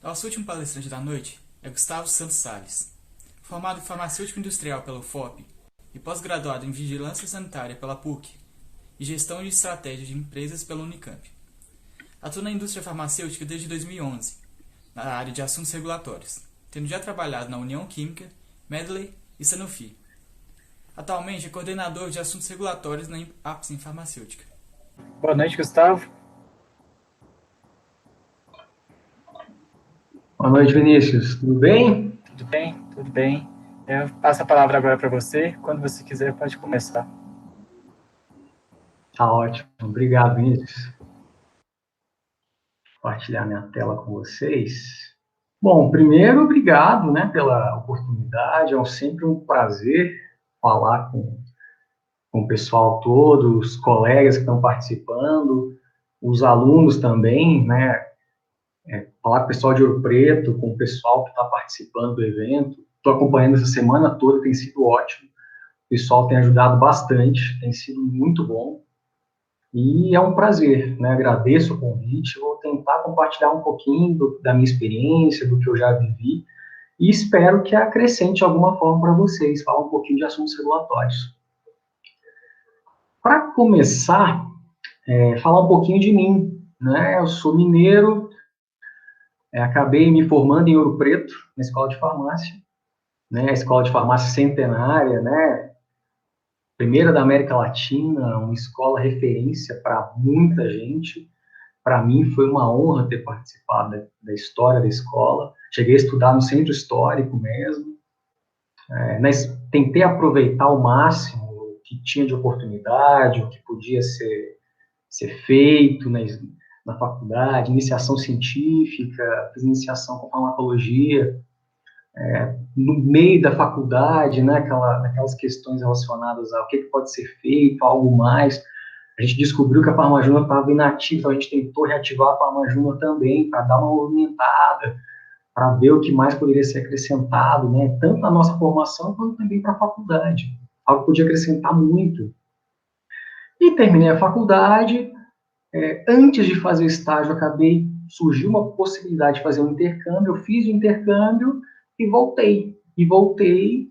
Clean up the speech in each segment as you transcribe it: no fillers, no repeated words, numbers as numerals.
Nosso último palestrante da noite é Gustavo Santos Sales. Formado em farmacêutico industrial pela UFOP e pós-graduado em vigilância sanitária pela PUC e gestão de estratégia de empresas pela Unicamp. Atua na indústria farmacêutica desde 2011, na área de assuntos regulatórios, tendo já trabalhado na União Química, Medley e Sanofi. Atualmente é coordenador de assuntos regulatórios na Apsen Farmacêutica. Boa noite, Gustavo. Boa noite, Vinícius. Tudo bem? Tudo bem? Tudo bem. Eu passo a palavra agora para você. Quando você quiser, pode começar. Tá ótimo. Obrigado, Vinícius. Compartilhar minha tela com vocês. Bom, primeiro, obrigado, né, pela oportunidade. É sempre um prazer falar com o pessoal todo, os colegas que estão participando, os alunos também, né? Falar com o pessoal de Ouro Preto, com o pessoal que está participando do evento. Estou acompanhando essa semana toda, tem sido ótimo. O pessoal tem ajudado bastante, tem sido muito bom. E é um prazer, né? Agradeço o convite, vou tentar compartilhar um pouquinho da minha experiência, do que eu já vivi, e espero que acrescente de alguma forma para vocês, falar um pouquinho de assuntos regulatórios. Para começar, falar um pouquinho de mim, né? Eu sou mineiro, acabei me formando em Ouro Preto, na Escola de Farmácia, né? A Escola de Farmácia centenária, né? Primeira da América Latina, uma escola referência para muita gente. Para mim foi uma honra ter participado da história da escola. Cheguei a estudar no centro histórico mesmo. Mas tentei aproveitar ao máximo o que tinha de oportunidade, o que podia ser feito na faculdade, iniciação científica, fiz iniciação com farmacologia. No meio da faculdade, né, aquelas questões relacionadas ao que pode ser feito, algo mais. A gente descobriu que a Pharma Júnior estava inativa, então a gente tentou reativar a Pharma Júnior também, para dar uma movimentada, para ver o que mais poderia ser acrescentado, né, tanto na nossa formação, quanto também para a faculdade. Algo que podia acrescentar muito. E terminei a faculdade. Antes de fazer o estágio, surgiu uma possibilidade de fazer um intercâmbio, eu fiz o intercâmbio e voltei. E voltei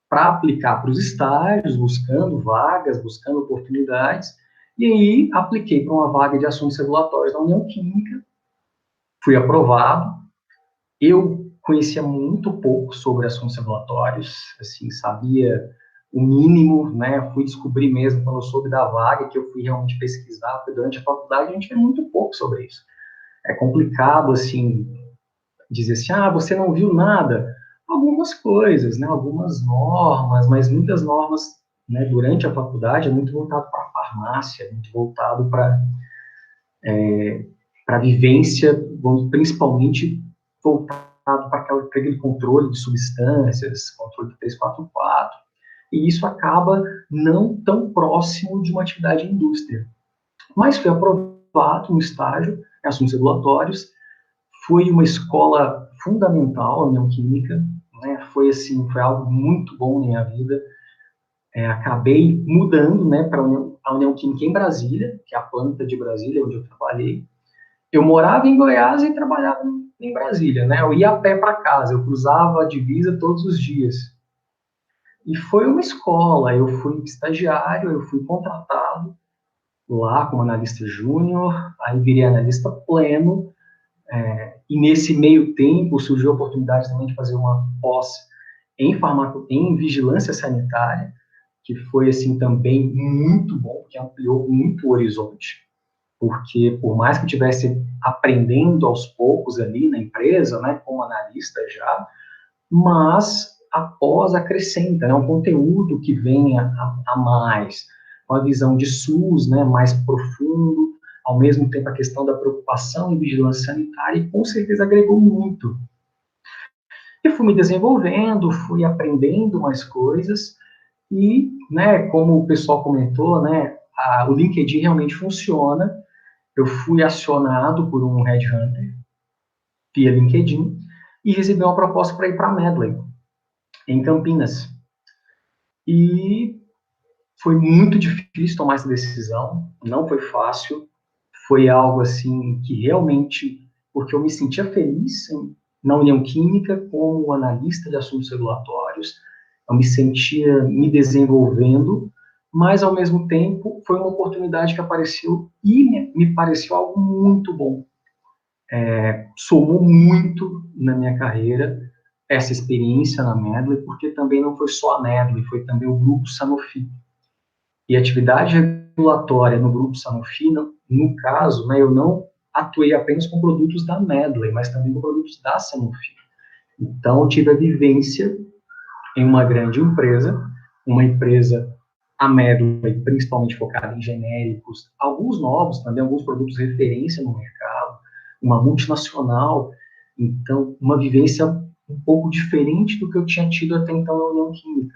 para aplicar para os estágios, buscando vagas, buscando oportunidades, e aí apliquei para uma vaga de assuntos regulatórios na União Química, fui aprovado. Eu conhecia muito pouco sobre assuntos regulatórios, assim, sabia o mínimo, né? Fui descobrir mesmo quando eu soube da vaga, que eu fui realmente pesquisar, porque durante a faculdade a gente vê muito pouco sobre isso. É complicado, assim, dizer assim, você não viu nada. Algumas coisas, né? Algumas normas, mas muitas normas, né, durante a faculdade é muito voltado para a farmácia, muito voltado para a vivência, principalmente voltado para aquele controle de substâncias, controle de 344, e isso acaba não tão próximo de uma atividade de indústria. Mas fui aprovado no estágio em assuntos regulatórios, foi uma escola fundamental, a União Química, né? Foi assim, foi algo muito bom na minha vida. Acabei mudando, né, para a União Química em Brasília, que é a planta de Brasília onde eu trabalhei. Eu morava em Goiás e trabalhava em Brasília, né? Eu ia a pé para casa, eu cruzava a divisa todos os dias. E foi uma escola, eu fui estagiário, eu fui contratado lá como analista júnior, aí virei analista pleno. E nesse meio tempo surgiu a oportunidade também de fazer uma pós em vigilância sanitária, que foi assim também muito bom, que ampliou muito o horizonte, porque por mais que eu estivesse aprendendo aos poucos ali na empresa, né, como analista já, mas após acrescenta, né, um conteúdo que venha a mais, uma visão de SUS, né, mais profundo, ao mesmo tempo a questão da preocupação em vigilância sanitária, e com certeza agregou muito. Eu fui me desenvolvendo, fui aprendendo mais coisas, e, né, como o pessoal comentou, né, o LinkedIn realmente funciona. Eu fui acionado por um headhunter via LinkedIn e recebi uma proposta para ir para a Medley, em Campinas. E foi muito difícil tomar essa decisão, não foi fácil, foi algo assim que realmente porque eu me sentia feliz na União Química como analista de assuntos regulatórios, eu me sentia me desenvolvendo, mas, ao mesmo tempo, foi uma oportunidade que apareceu e me pareceu algo muito bom. Somou muito na minha carreira essa experiência na Medley, porque também não foi só a Medley, foi também o Grupo Sanofi. E a atividade regulatória no Grupo Sanofi, no caso, né, eu não atuei apenas com produtos da Medley, mas também com produtos da Sanofi. Então, eu tive a vivência em uma grande empresa, uma empresa, a Medley, principalmente focada em genéricos, alguns novos também, alguns produtos referência no mercado, uma multinacional, então, uma vivência um pouco diferente do que eu tinha tido até então na União Química.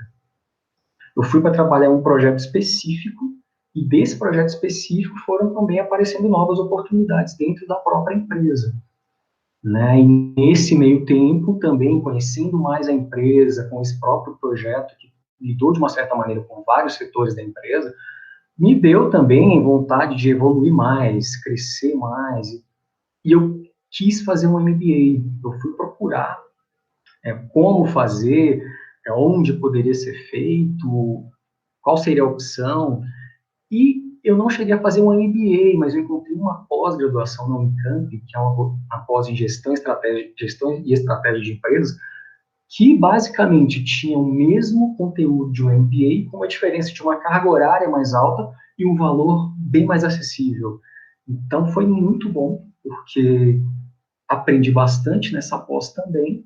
Eu fui para trabalhar em um projeto específico, e desse projeto específico foram também aparecendo novas oportunidades dentro da própria empresa. Né? E nesse meio tempo, também conhecendo mais a empresa, com esse próprio projeto, que lidou de uma certa maneira com vários setores da empresa, me deu também vontade de evoluir mais, crescer mais, e eu quis fazer um MBA. Eu fui procurar como fazer, onde poderia ser feito, qual seria a opção, e eu não cheguei a fazer um MBA, mas eu encontrei uma pós-graduação na Unicamp, que é uma pós em gestão e estratégia de empresas, que basicamente tinha o mesmo conteúdo de um MBA, com a diferença de uma carga horária mais alta e um valor bem mais acessível. Então foi muito bom, porque aprendi bastante nessa pós também,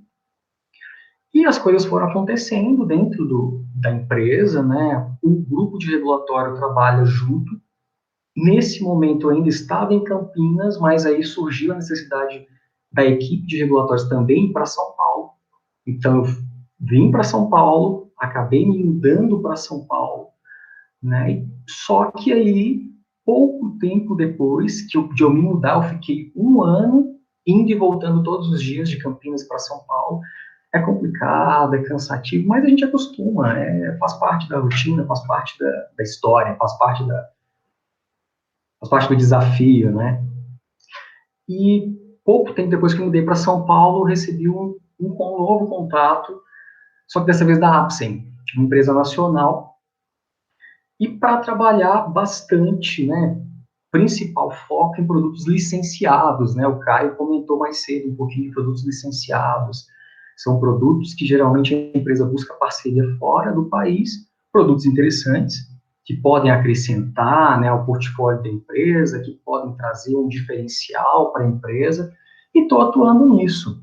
e as coisas foram acontecendo dentro da empresa, né? O grupo de regulatório trabalha junto. Nesse momento eu ainda estava em Campinas, mas aí surgiu a necessidade da equipe de regulatórios também ir para São Paulo. Então eu vim para São Paulo, acabei me mudando para São Paulo, né? Só que aí, pouco tempo depois de eu me mudar, eu fiquei um ano indo e voltando todos os dias de Campinas para São Paulo. É complicado, é cansativo, mas a gente acostuma, faz parte da rotina, faz parte da história, faz parte do desafio, né? E pouco tempo depois que eu mudei para São Paulo, eu recebi um novo contato, só que dessa vez da Apsen, uma empresa nacional, e para trabalhar bastante, né? Principal foco em produtos licenciados, né? O Caio comentou mais cedo um pouquinho de produtos licenciados. São produtos que geralmente a empresa busca parceria fora do país, produtos interessantes, que podem acrescentar, né, ao portfólio da empresa, que podem trazer um diferencial para a empresa, e estou atuando nisso.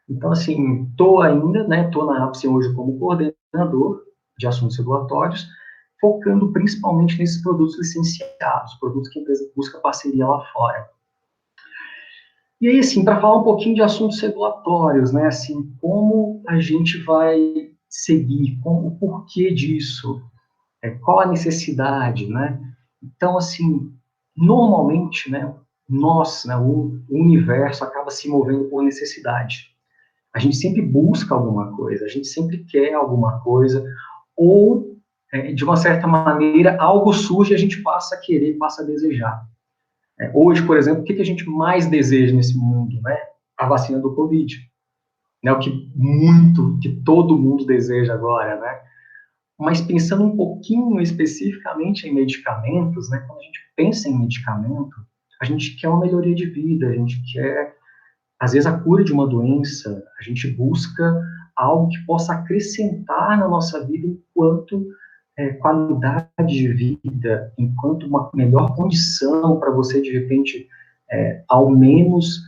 Então, assim, estou ainda, né, estou na Apsen hoje como coordenador de assuntos regulatórios, focando principalmente nesses produtos licenciados, produtos que a empresa busca parceria lá fora. E aí, assim, para falar um pouquinho de assuntos regulatórios, né, assim, como a gente vai seguir, o porquê disso, qual a necessidade, né? Então, assim, normalmente, né, o universo acaba se movendo por necessidade. A gente sempre busca alguma coisa, a gente sempre quer alguma coisa, ou, de uma certa maneira, algo surge e a gente passa a querer, passa a desejar. Hoje, por exemplo, o que a gente mais deseja nesse mundo, né? A vacina do Covid, né? O que todo mundo deseja agora, né? Mas pensando um pouquinho especificamente em medicamentos, né? Quando a gente pensa em medicamento, a gente quer uma melhoria de vida, a gente quer, às vezes, a cura de uma doença, a gente busca algo que possa acrescentar na nossa vida enquanto qualidade de vida, enquanto uma melhor condição para você, de repente, ao menos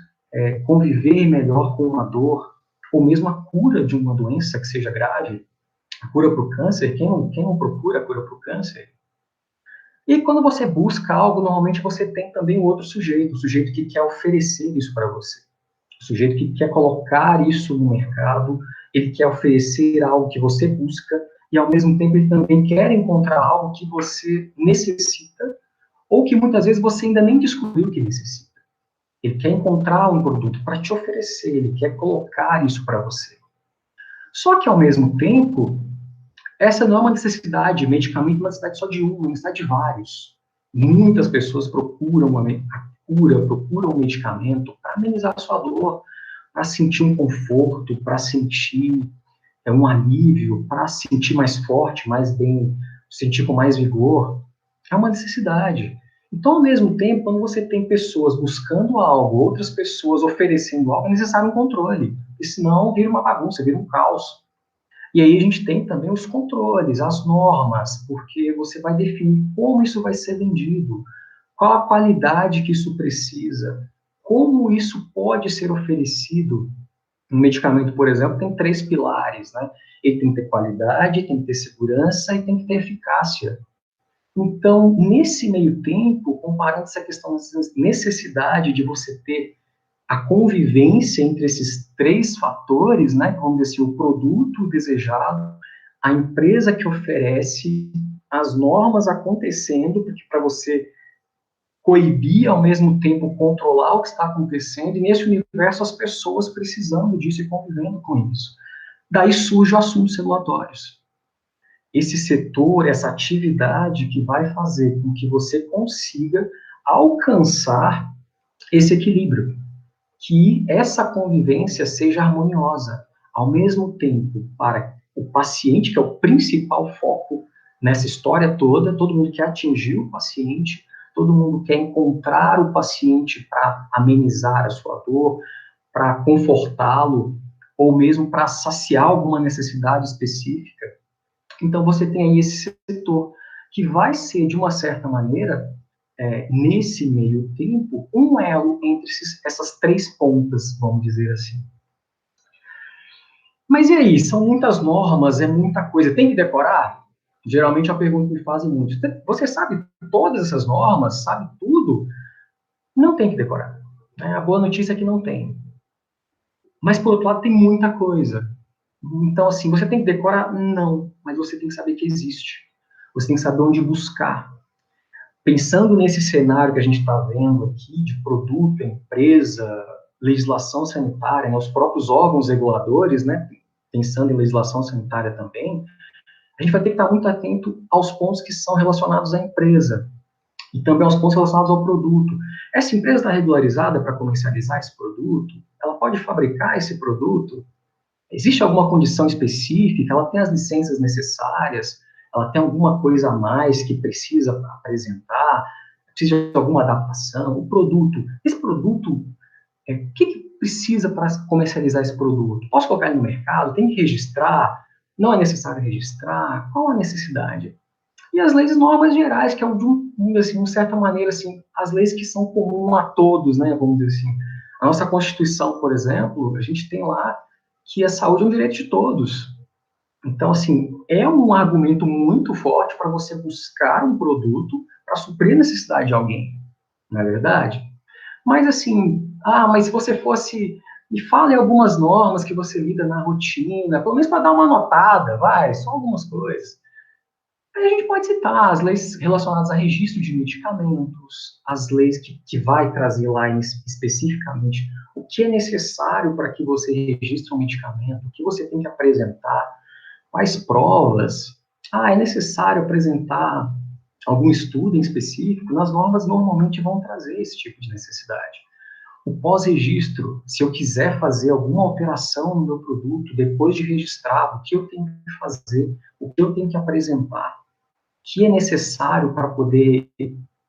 conviver melhor com uma dor, ou mesmo a cura de uma doença que seja grave, a cura para o câncer, quem não procura a cura para o câncer? E quando você busca algo, normalmente você tem também o outro sujeito, o sujeito que quer oferecer isso para você, o sujeito que quer colocar isso no mercado, ele quer oferecer algo que você busca, e ao mesmo tempo ele também quer encontrar algo que você necessita, ou que muitas vezes você ainda nem descobriu que necessita. Ele quer encontrar um produto para te oferecer, ele quer colocar isso para você. Só que, ao mesmo tempo, essa não é uma necessidade, medicamento é uma necessidade só de uma necessidade de vários. Muitas pessoas procuram procura um medicamento para amenizar a sua dor, para sentir um conforto, para sentir um alívio, para sentir mais forte, mais bem, sentir com mais vigor, é uma necessidade. Então, ao mesmo tempo, quando você tem pessoas buscando algo, outras pessoas oferecendo algo, é necessário um controle, porque senão vira uma bagunça, vira um caos. E aí a gente tem também os controles, as normas, porque você vai definir como isso vai ser vendido, qual a qualidade que isso precisa, como isso pode ser oferecido. Um medicamento, por exemplo, tem 3 pilares, né? Ele tem que ter qualidade, tem que ter segurança e tem que ter eficácia. Então, nesse meio tempo, comparando essa questão da necessidade de você ter a convivência entre esses 3 fatores, né? Vamos dizer assim, o produto desejado, a empresa que oferece, as normas acontecendo, porque para você coibir, ao mesmo tempo controlar o que está acontecendo, e nesse universo as pessoas precisando disso e convivendo com isso. Daí surge o assuntos regulatórios. Esse setor, essa atividade que vai fazer com que você consiga alcançar esse equilíbrio, que essa convivência seja harmoniosa, ao mesmo tempo para o paciente, que é o principal foco nessa história toda, todo mundo quer atingir o paciente, todo mundo quer encontrar o paciente para amenizar a sua dor, para confortá-lo, ou mesmo para saciar alguma necessidade específica. Então, você tem aí esse setor que vai ser, de uma certa maneira, nesse meio tempo, um elo entre essas 3 pontas, vamos dizer assim. Mas e aí? São muitas normas, é muita coisa. Tem que decorar? Geralmente a pergunta que me fazem muito. Você sabe todas essas normas? Sabe tudo? Não tem que decorar. Né? A boa notícia é que não tem. Mas, por outro lado, tem muita coisa. Então, assim, você tem que decorar? Não. Mas você tem que saber que existe. Você tem que saber onde buscar. Pensando nesse cenário que a gente está vendo aqui, de produto, empresa, legislação sanitária, né, os próprios órgãos reguladores, né, pensando em legislação sanitária também, a gente vai ter que estar muito atento aos pontos que são relacionados à empresa e também aos pontos relacionados ao produto. Essa empresa está regularizada para comercializar esse produto? Ela pode fabricar esse produto? Existe alguma condição específica? Ela tem as licenças necessárias? Ela tem alguma coisa a mais que precisa apresentar? Precisa de alguma adaptação? O produto, esse produto, o que precisa para comercializar esse produto? Posso colocar ele no mercado? Tem que registrar? Não é necessário registrar? Qual a necessidade? E as leis e normas gerais, que é de certa maneira, assim, as leis que são comuns a todos, né, vamos dizer assim. A nossa Constituição, por exemplo, a gente tem lá que a saúde é um direito de todos. Então, assim, é um argumento muito forte para você buscar um produto para suprir a necessidade de alguém, não é verdade? Mas, assim, mas se você fosse... Me fale algumas normas que você lida na rotina, pelo menos para dar uma notada, só algumas coisas. Aí a gente pode citar as leis relacionadas a registro de medicamentos, as leis que vai trazer lá especificamente o que é necessário para que você registre um medicamento, o que você tem que apresentar, quais provas. É necessário apresentar algum estudo em específico. Nas normas normalmente vão trazer esse tipo de necessidade. O pós-registro, se eu quiser fazer alguma alteração no meu produto depois de registrado, o que eu tenho que fazer, o que eu tenho que apresentar, que é necessário para poder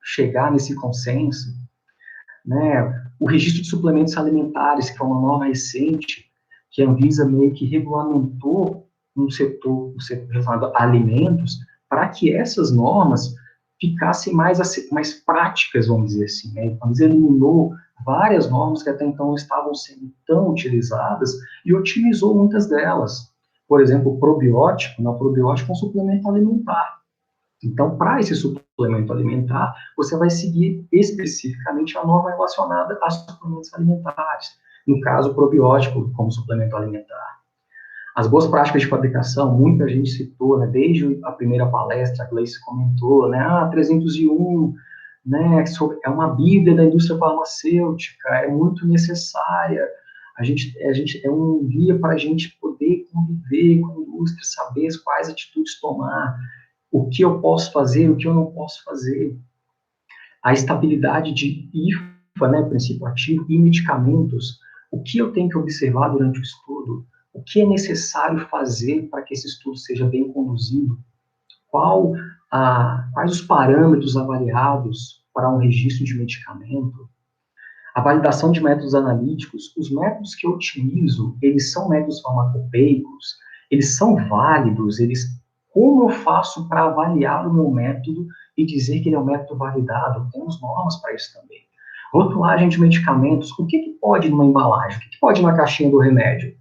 chegar nesse consenso, né? O registro de suplementos alimentares, que é uma norma recente, que a Anvisa meio que regulamentou um setor relacionado a alimentos, para que essas normas ficassem mais práticas, vamos dizer assim. Né? A Anvisa eliminou várias normas que até então não estavam sendo tão utilizadas e otimizou muitas delas. Por exemplo, o probiótico, o probiótico é um suplemento alimentar. Então, para esse suplemento alimentar, você vai seguir especificamente a norma relacionada a suplementos alimentares. No caso, o probiótico como suplemento alimentar. As boas práticas de fabricação, muita gente citou, né, desde a primeira palestra, a Gleice comentou, né, 301, né, é uma bíblia da indústria farmacêutica, é muito necessária. A gente é um guia para a gente poder conviver com a indústria, saber quais atitudes tomar, o que eu posso fazer, o que eu não posso fazer. A estabilidade de ir né, princípio ativo, e medicamentos, o que eu tenho que observar durante o estudo, o que é necessário fazer para que esse estudo seja bem conduzido, quais os parâmetros avaliados para um registro de medicamento, a validação de métodos analíticos, os métodos que eu utilizo, eles são métodos farmacopeicos, eles são válidos, como eu faço para avaliar o meu método e dizer que ele é um método validado? Temos normas para isso também. Rotulagem de medicamentos, o que pode numa embalagem? O que pode na caixinha do remédio?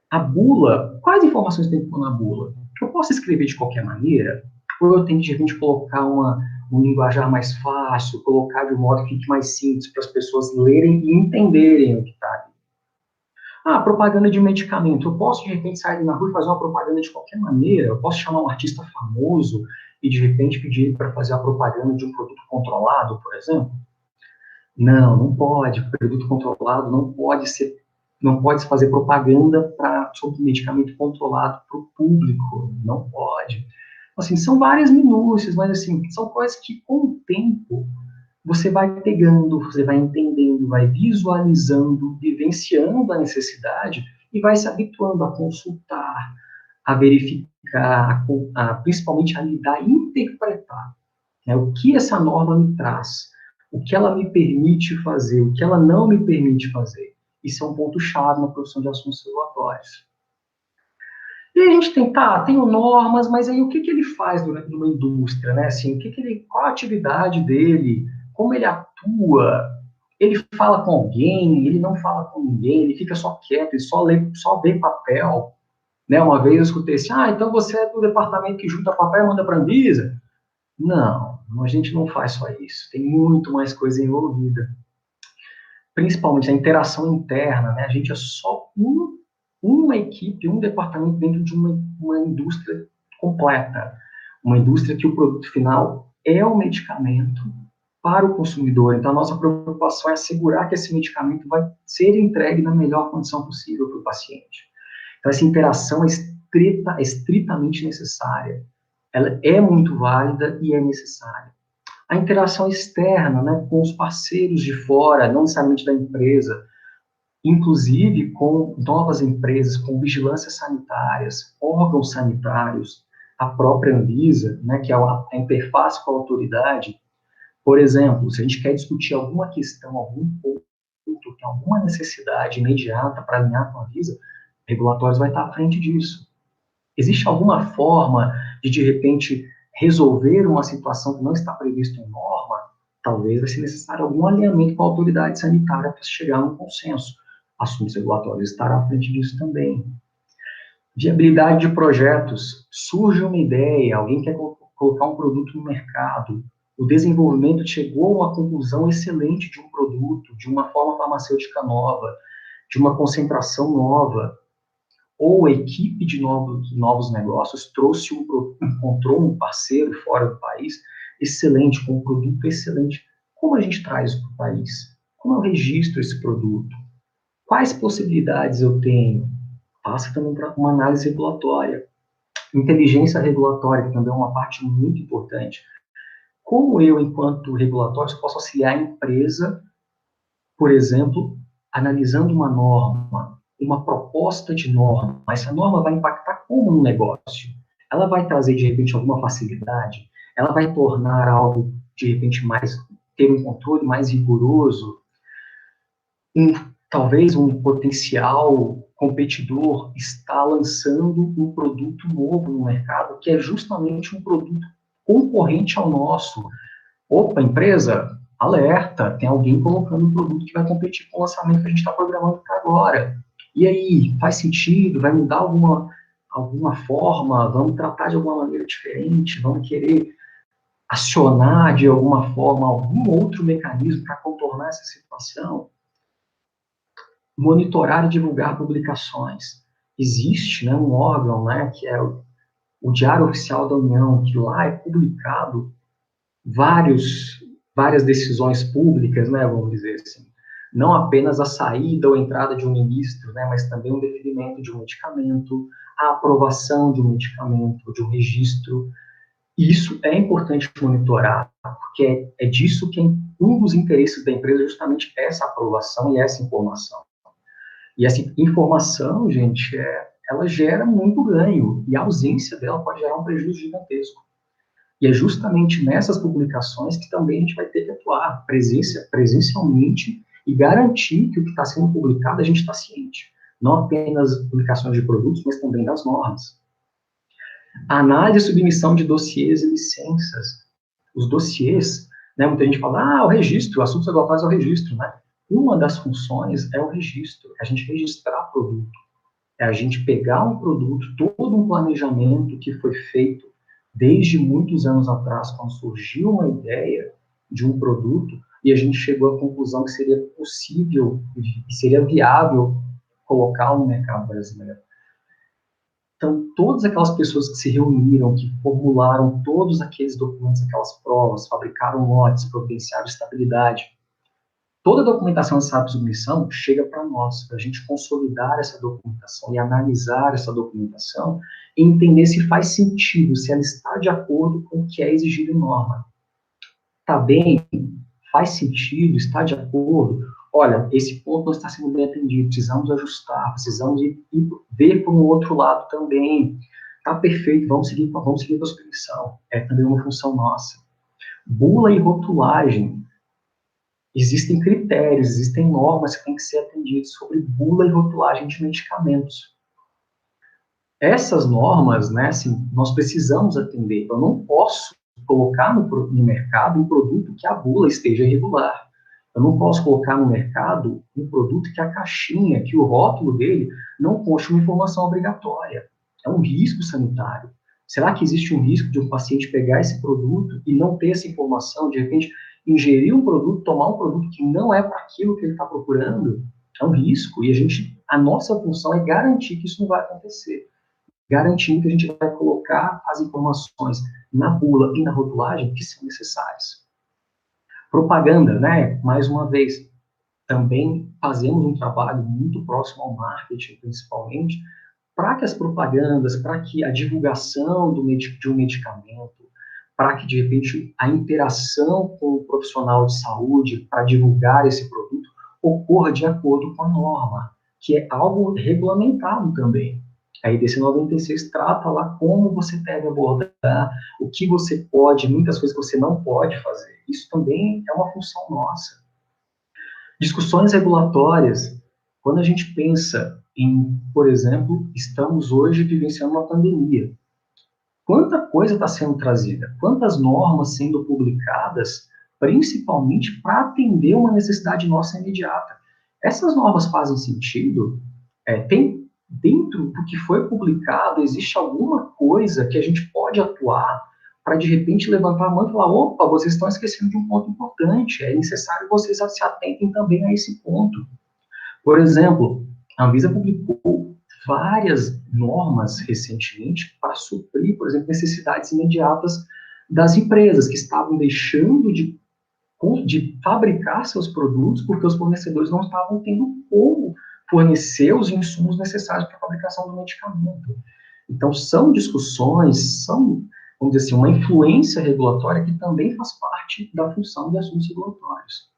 A bula, quais informações tem que pôr na bula? Eu posso escrever de qualquer maneira? Ou eu tenho que, de repente, colocar um linguajar mais fácil, colocar de um modo que fique mais simples para as pessoas lerem e entenderem o que está ali? Propaganda de medicamento. Eu posso, de repente, sair na rua e fazer uma propaganda de qualquer maneira? Eu posso chamar um artista famoso e, de repente, pedir ele para fazer a propaganda de um produto controlado, por exemplo? Não pode. Produto controlado não pode se fazer propaganda sobre medicamento controlado para o público. Não pode. Assim, são várias minúcias, mas assim, são coisas que, com o tempo, você vai pegando, você vai entendendo, vai visualizando, vivenciando a necessidade e vai se habituando a consultar, a verificar, principalmente a lidar e interpretar, né, o que essa norma me traz, o que ela me permite fazer, o que ela não me permite fazer. Isso é um ponto-chave na produção de assuntos regulatórios. E a gente tem normas, mas aí o que ele faz durante uma indústria, né? Assim, qual a atividade dele, como ele atua, ele fala com alguém, ele não fala com ninguém, ele fica só quieto, ele só vê papel, né? Uma vez eu escutei assim, então você é do departamento que junta papel e manda para a Anvisa? Não, a gente não faz só isso, tem muito mais coisa envolvida. Principalmente a interação interna, né? A gente é só uma equipe, um departamento dentro de uma indústria completa. Uma indústria que o produto final é o medicamento para o consumidor. Então, a nossa preocupação é assegurar que esse medicamento vai ser entregue na melhor condição possível para o paciente. Então, essa interação é estritamente necessária. Ela é muito válida e é necessária. A interação externa, né, com os parceiros de fora, não necessariamente da empresa, inclusive com novas empresas, com vigilâncias sanitárias, órgãos sanitários, a própria Anvisa, né, que é a interface com a autoridade. Por exemplo, se a gente quer discutir alguma questão, algum ponto, tem alguma necessidade imediata para alinhar com a Anvisa, regulatórios vai estar à frente disso. Existe alguma forma de repente, resolver uma situação que não está prevista em norma? Talvez vai ser necessário algum alinhamento com a autoridade sanitária para chegar a um consenso. Assuntos regulatórios estará à frente disso também. Viabilidade de projetos. Surge uma ideia, alguém quer colocar um produto no mercado, o desenvolvimento chegou a uma conclusão excelente de um produto, de uma forma farmacêutica nova, de uma concentração nova, ou a equipe de novos negócios encontrou um parceiro fora do país excelente, com um produto excelente. Como a gente traz isso para o país? Como eu registro esse produto? Quais possibilidades eu tenho? Passa também para uma análise regulatória. Inteligência regulatória, que também é uma parte muito importante. Como eu, enquanto regulatório, posso auxiliar a empresa, por exemplo, analisando uma norma, uma proposta de norma, mas essa norma vai impactar como no negócio? Ela vai trazer, de repente, alguma facilidade? Ela vai tornar algo, de repente, ter um controle mais rigoroso? Talvez um potencial competidor está lançando um produto novo no mercado, que é justamente um produto concorrente ao nosso. Opa, empresa, alerta, tem alguém colocando um produto que vai competir com o lançamento que a gente está programando para agora. E aí, faz sentido? Vai mudar alguma forma? Vamos tratar de alguma maneira diferente? Vamos querer acionar de alguma forma algum outro mecanismo para contornar essa situação? Monitorar e divulgar publicações. Existe, né, um órgão, né, que é o Diário Oficial da União, que lá é publicado várias decisões públicas, né, vamos dizer assim. Não apenas a saída ou entrada de um ministro, né, mas também o deferimento de um medicamento, a aprovação de um medicamento, de um registro. Isso é importante monitorar, porque é disso que um dos interesses da empresa é justamente essa aprovação e essa informação. E essa informação, gente, ela gera muito ganho, e a ausência dela pode gerar um prejuízo gigantesco. E é justamente nessas publicações que também a gente vai ter que atuar presencialmente e garantir que o que está sendo publicado a gente está ciente. Não apenas publicações de produtos, mas também das normas. A análise e submissão de dossiês e licenças. Os dossiês, né, muita gente fala, o registro, assuntos regulatórios é o registro, né? Uma das funções é o registro, é a gente registrar produto. É a gente pegar um produto, todo um planejamento que foi feito desde muitos anos atrás, quando surgiu uma ideia de um produto, e a gente chegou à conclusão que seria possível e seria viável colocar no mercado brasileiro. Então, todas aquelas pessoas que se reuniram, que formularam todos aqueles documentos, aquelas provas, fabricaram lotes, providenciaram estabilidade, toda a documentação dessa submissão chega para nós, para a gente consolidar essa documentação e analisar essa documentação e entender se faz sentido, se ela está de acordo com o que é exigido em norma. Está bem? Faz sentido? Está de acordo? Olha, esse ponto não está sendo bem atendido, precisamos ajustar, precisamos ir ver por um outro lado também. Está perfeito, vamos seguir com a submissão. É também uma função nossa. Bula e rotulagem. Existem critérios, existem normas que têm que ser atendidas sobre bula e rotulagem de medicamentos. Essas normas, né, assim, nós precisamos atender. Eu não posso colocar no mercado um produto que a bula esteja irregular. Eu não posso colocar no mercado um produto que a caixinha, que o rótulo dele não conste uma informação obrigatória. É um risco sanitário. Será que existe um risco de um paciente pegar esse produto e não ter essa informação, de repente ingerir um produto, tomar um produto que não é para aquilo que ele está procurando? É um risco, e a nossa função é garantir que isso não vai acontecer. Garantindo que a gente vai colocar as informações na bula e na rotulagem que são necessárias. Propaganda, né? Mais uma vez, também fazemos um trabalho muito próximo ao marketing, principalmente, para que as propagandas, para que a divulgação de um medicamento, para que, de repente, a interação com o profissional de saúde para divulgar esse produto ocorra de acordo com a norma, que é algo regulamentado também. A IDC 96 trata lá como você deve abordar, o que você pode, muitas coisas que você não pode fazer. Isso também é uma função nossa. Discussões regulatórias, quando a gente pensa em, por exemplo, estamos hoje vivenciando uma pandemia. Quanta coisa está sendo trazida, quantas normas sendo publicadas, principalmente para atender uma necessidade nossa imediata. Essas normas fazem sentido? Tem dentro do que foi publicado, existe alguma coisa que a gente pode atuar para, de repente, levantar a mão e falar, opa, vocês estão esquecendo de um ponto importante, é necessário que vocês se atentem também a esse ponto. Por exemplo, a Anvisa publicou várias normas recentemente para suprir, por exemplo, necessidades imediatas das empresas que estavam deixando de fabricar seus produtos porque os fornecedores não estavam tendo como fornecer os insumos necessários para a fabricação do medicamento. Então, são discussões, vamos dizer assim, uma influência regulatória que também faz parte da função de assuntos regulatórios.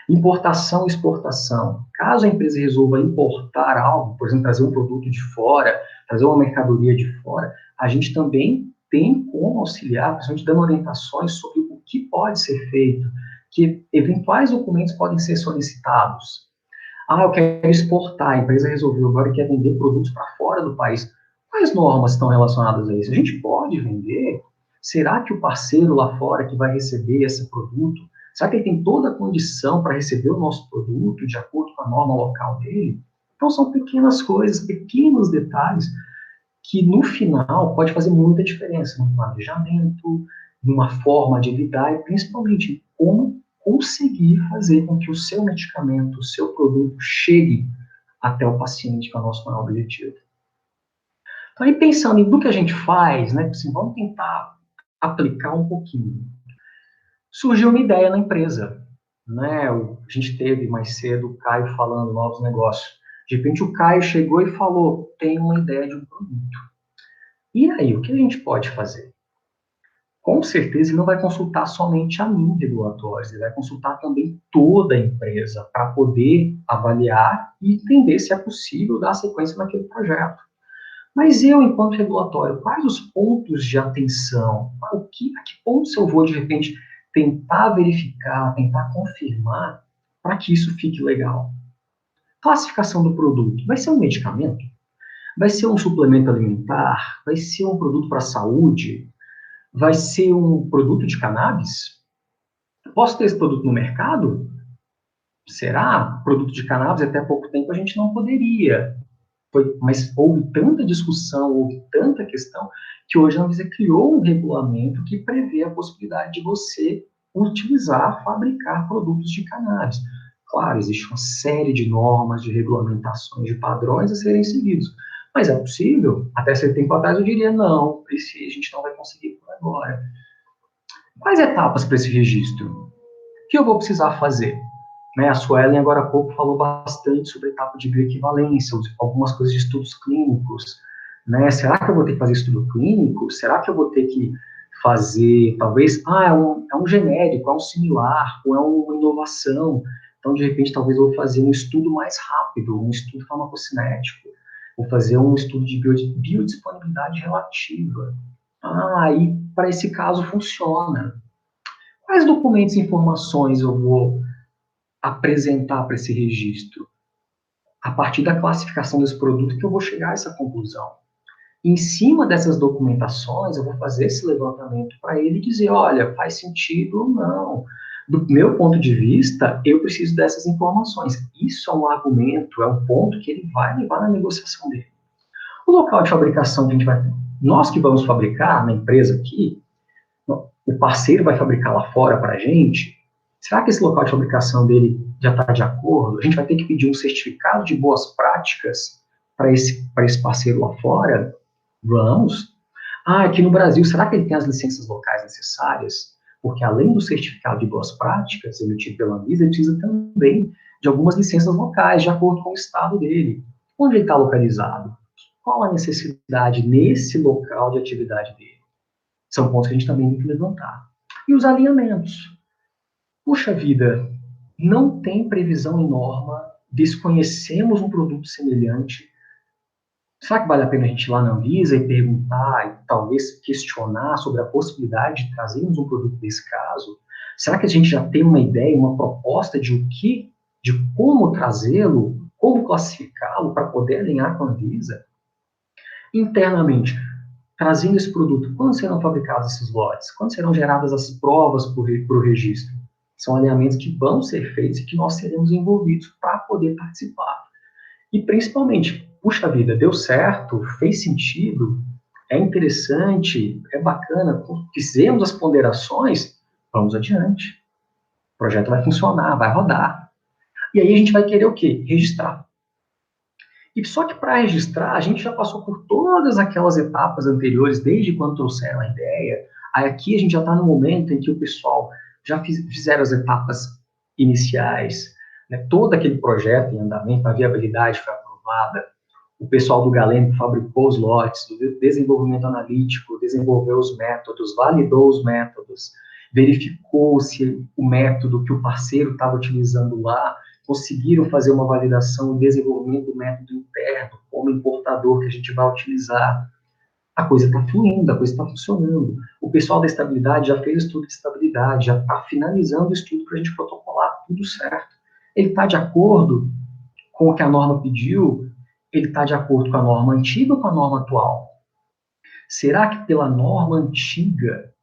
Importação e exportação. Caso a empresa resolva importar algo, por exemplo, trazer um produto de fora, trazer uma mercadoria de fora, a gente também tem como auxiliar, principalmente dando orientações sobre o que pode ser feito, que eventuais documentos podem ser solicitados. Eu quero exportar, a empresa resolveu agora quer vender produtos para fora do país. Quais normas estão relacionadas a isso? A gente pode vender? Será que o parceiro lá fora que vai receber esse produto, será que ele tem toda a condição para receber o nosso produto de acordo com a norma local dele? Então são pequenas coisas, pequenos detalhes que no final pode fazer muita diferença no planejamento, numa forma de lidar e principalmente como conseguir fazer com que o seu medicamento, o seu produto chegue até o paciente, que é o nosso maior objetivo. Então, aí pensando em tudo que a gente faz, né, assim, vamos tentar aplicar um pouquinho. Surgiu uma ideia na empresa, né? A gente teve mais cedo o Caio falando novos negócios. De repente o Caio chegou e falou, tem uma ideia de um produto. E aí, o que a gente pode fazer? com certeza ele não vai consultar somente a mim, regulatórios, ele vai consultar também toda a empresa para poder avaliar e entender se é possível dar sequência naquele projeto. Mas eu, enquanto regulatório, quais os pontos de atenção? A que pontos eu vou, de repente, tentar verificar, tentar confirmar para que isso fique legal? Classificação do produto. Vai ser um medicamento? Vai ser um suplemento alimentar? Vai ser um produto para a saúde? Vai ser um produto de cannabis? Posso ter esse produto no mercado? Será? Produto de cannabis, até pouco tempo a gente não poderia. Mas houve tanta discussão, houve tanta questão, que hoje a Anvisa criou um regulamento que prevê a possibilidade de você utilizar, fabricar produtos de cannabis. Claro, existe uma série de normas, de regulamentações, de padrões a serem seguidos. Mas é possível? Até certo tempo atrás eu diria não, a gente não vai conseguir por agora. Quais etapas para esse registro? O que eu vou precisar fazer? A Suelen, agora há pouco, falou bastante sobre a etapa de bioequivalência, algumas coisas de estudos clínicos. Será que eu vou ter que fazer estudo clínico? Será que eu vou ter que fazer, talvez, é um genérico, é um similar, ou é uma inovação? Então, de repente, talvez eu vou fazer um estudo mais rápido, um estudo farmacocinético, vou fazer um estudo de biodisponibilidade relativa. E para esse caso funciona. Quais documentos e informações eu vou apresentar para esse registro? A partir da classificação desse produto que eu vou chegar a essa conclusão. Em cima dessas documentações, eu vou fazer esse levantamento para ele e dizer, olha, faz sentido ou não. Do meu ponto de vista, eu preciso dessas informações. Isso é um argumento, é um ponto que ele vai levar na negociação dele. O local de fabricação que a gente vai... Nós que vamos fabricar na empresa aqui, o parceiro vai fabricar lá fora para a gente. Será que esse local de fabricação dele já está de acordo? A gente vai ter que pedir um certificado de boas práticas para esse parceiro lá fora? Vamos. Aqui no Brasil, será que ele tem as licenças locais necessárias? Porque além do certificado de boas práticas emitido pela Anvisa, ele precisa também de algumas licenças locais, de acordo com o estado dele. Onde ele está localizado? Qual a necessidade nesse local de atividade dele? São pontos que a gente também tem que levantar. E os alinhamentos. Puxa vida, não tem previsão em norma, desconhecemos um produto semelhante. Será que vale a pena a gente ir lá na Anvisa e perguntar, e talvez questionar sobre a possibilidade de trazermos um produto desse caso? Será que a gente já tem uma ideia, uma proposta de como trazê-lo, como classificá-lo para poder alinhar com a Anvisa? Internamente, trazendo esse produto, quando serão fabricados esses lotes? Quando serão geradas as provas para o registro? São alinhamentos que vão ser feitos e que nós seremos envolvidos para poder participar. E principalmente, puxa vida, deu certo, fez sentido, é interessante, é bacana, fizemos as ponderações, vamos adiante. O projeto vai funcionar, vai rodar. E aí a gente vai querer o quê? Registrar. E só que para registrar, a gente já passou por todas aquelas etapas anteriores, desde quando trouxeram a ideia. Aí aqui a gente já está no momento em que o pessoal já fizeram as etapas iniciais, todo aquele projeto em andamento, a viabilidade foi aprovada, o pessoal do Galeno fabricou os lotes, o desenvolvimento analítico, desenvolveu os métodos, validou os métodos, verificou se o método que o parceiro estava utilizando lá, conseguiram fazer uma validação e desenvolvimento do método interno, como importador que a gente vai utilizar. A coisa está fluindo, a coisa está funcionando. O pessoal da estabilidade já fez o estudo de estabilidade, já está finalizando o estudo para a gente protocolar, tudo certo. Ele está de acordo com o que a norma pediu? Ele está de acordo com a norma antiga ou com a norma atual? Será que pela norma antiga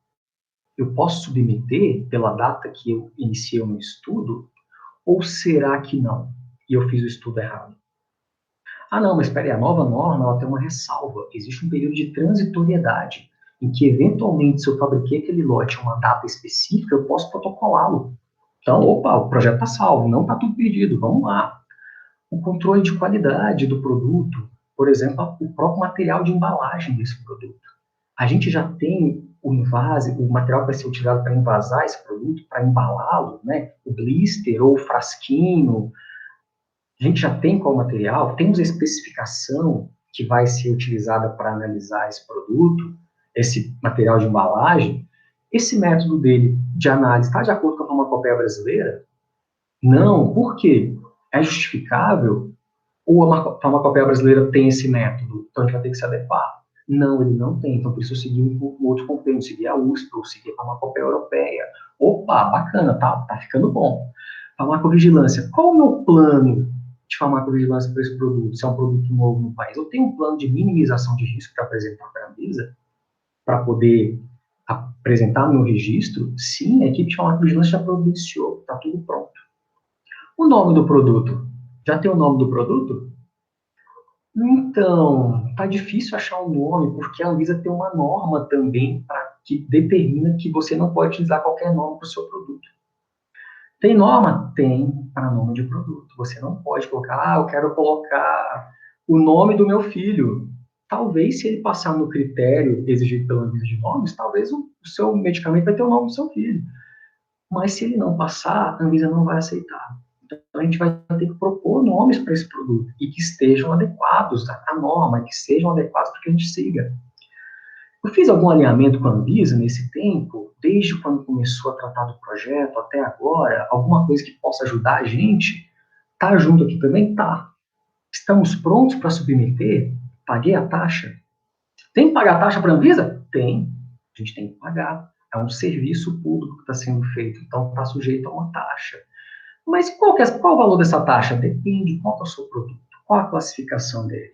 eu posso submeter pela data que eu iniciei o meu estudo? Ou será que não? E eu fiz o estudo errado? Não, mas espera aí, a nova norma ela tem uma ressalva. Existe um período de transitoriedade, em que, eventualmente, se eu fabriquei aquele lote em uma data específica, eu posso protocolá-lo. Então, opa, o projeto está salvo, não está tudo perdido, vamos lá. O controle de qualidade do produto, por exemplo, o próprio material de embalagem desse produto. A gente já tem o invase, o material que vai ser utilizado para envasar esse produto, para embalá-lo, o blister ou o frasquinho. A gente já tem qual material, temos a especificação que vai ser utilizada para analisar esse produto, esse material de embalagem. Esse método dele de análise está de acordo com a farmacopeia brasileira? Não. Por quê? É justificável? Ou a farmacopeia brasileira tem esse método? Então a gente vai ter que se adequar? Não, ele não tem. Então por isso eu segui um outro companheiro, segui a USP, eu segui a farmacopeia europeia. Opa, bacana, tá ficando bom. Farmacovigilância. Qual é o meu plano de farmacovigilância para esse produto? Se é um produto novo no país, eu tenho um plano de minimização de risco para apresentar para a Anvisa, para poder apresentar meu registro? Sim, a equipe de farmacovigilância já providenciou, está tudo pronto. O nome do produto. Já tem o nome do produto? Então, tá difícil achar um nome, porque a Anvisa tem uma norma também que determina que você não pode utilizar qualquer nome para o seu produto. Tem norma? Tem para nome de produto. Você não pode colocar, eu quero colocar o nome do meu filho. Talvez, se ele passar no critério exigido pela Anvisa de nomes, talvez o seu medicamento vai ter o nome do seu filho. Mas se ele não passar, a Anvisa não vai aceitar. Então, a gente vai ter que propor nomes para esse produto e que estejam adequados à norma, que sejam adequados para que a gente siga. Eu fiz algum alinhamento com a Anvisa nesse tempo, desde quando começou a tratar do projeto até agora, alguma coisa que possa ajudar a gente? Tá junto aqui também? Tá. Estamos prontos para submeter? Paguei a taxa? Tem que pagar a taxa para a Anvisa? Tem. A gente tem que pagar. É um serviço público que está sendo feito, então está sujeito a uma taxa. Mas qual o valor dessa taxa? Depende. Qual é o seu produto? Qual a classificação dele?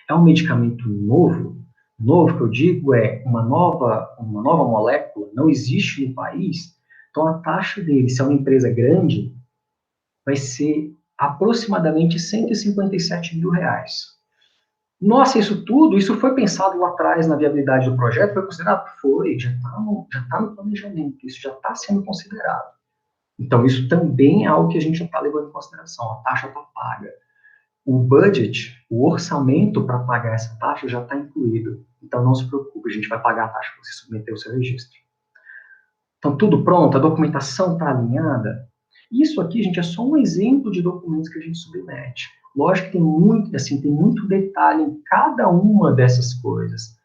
É um medicamento novo? Novo, que eu digo, é uma nova molécula, não existe no país. Então, a taxa dele, se é uma empresa grande, vai ser aproximadamente R$157 mil. Nossa, isso foi pensado lá atrás na viabilidade do projeto? Foi considerado? Foi, já está no planejamento, isso já está sendo considerado. Então, isso também é algo que a gente já está levando em consideração, a taxa está paga. O budget, o orçamento para pagar essa taxa já está incluído. Então, não se preocupe, a gente vai pagar a taxa para você submeter o seu registro. Então, tudo pronto, a documentação está alinhada. Isso aqui, gente, é só um exemplo de documentos que a gente submete. Lógico que tem muito detalhe em cada uma dessas coisas.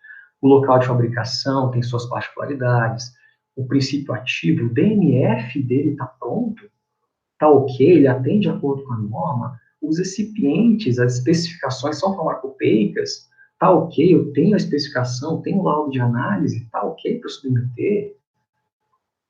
O local de fabricação tem suas particularidades. O princípio ativo, o DMF dele está pronto, está ok, ele atende de acordo com a norma. Os recipientes, as especificações são farmacopeicas, está ok, eu tenho a especificação, tenho o laudo de análise, está ok para submeter.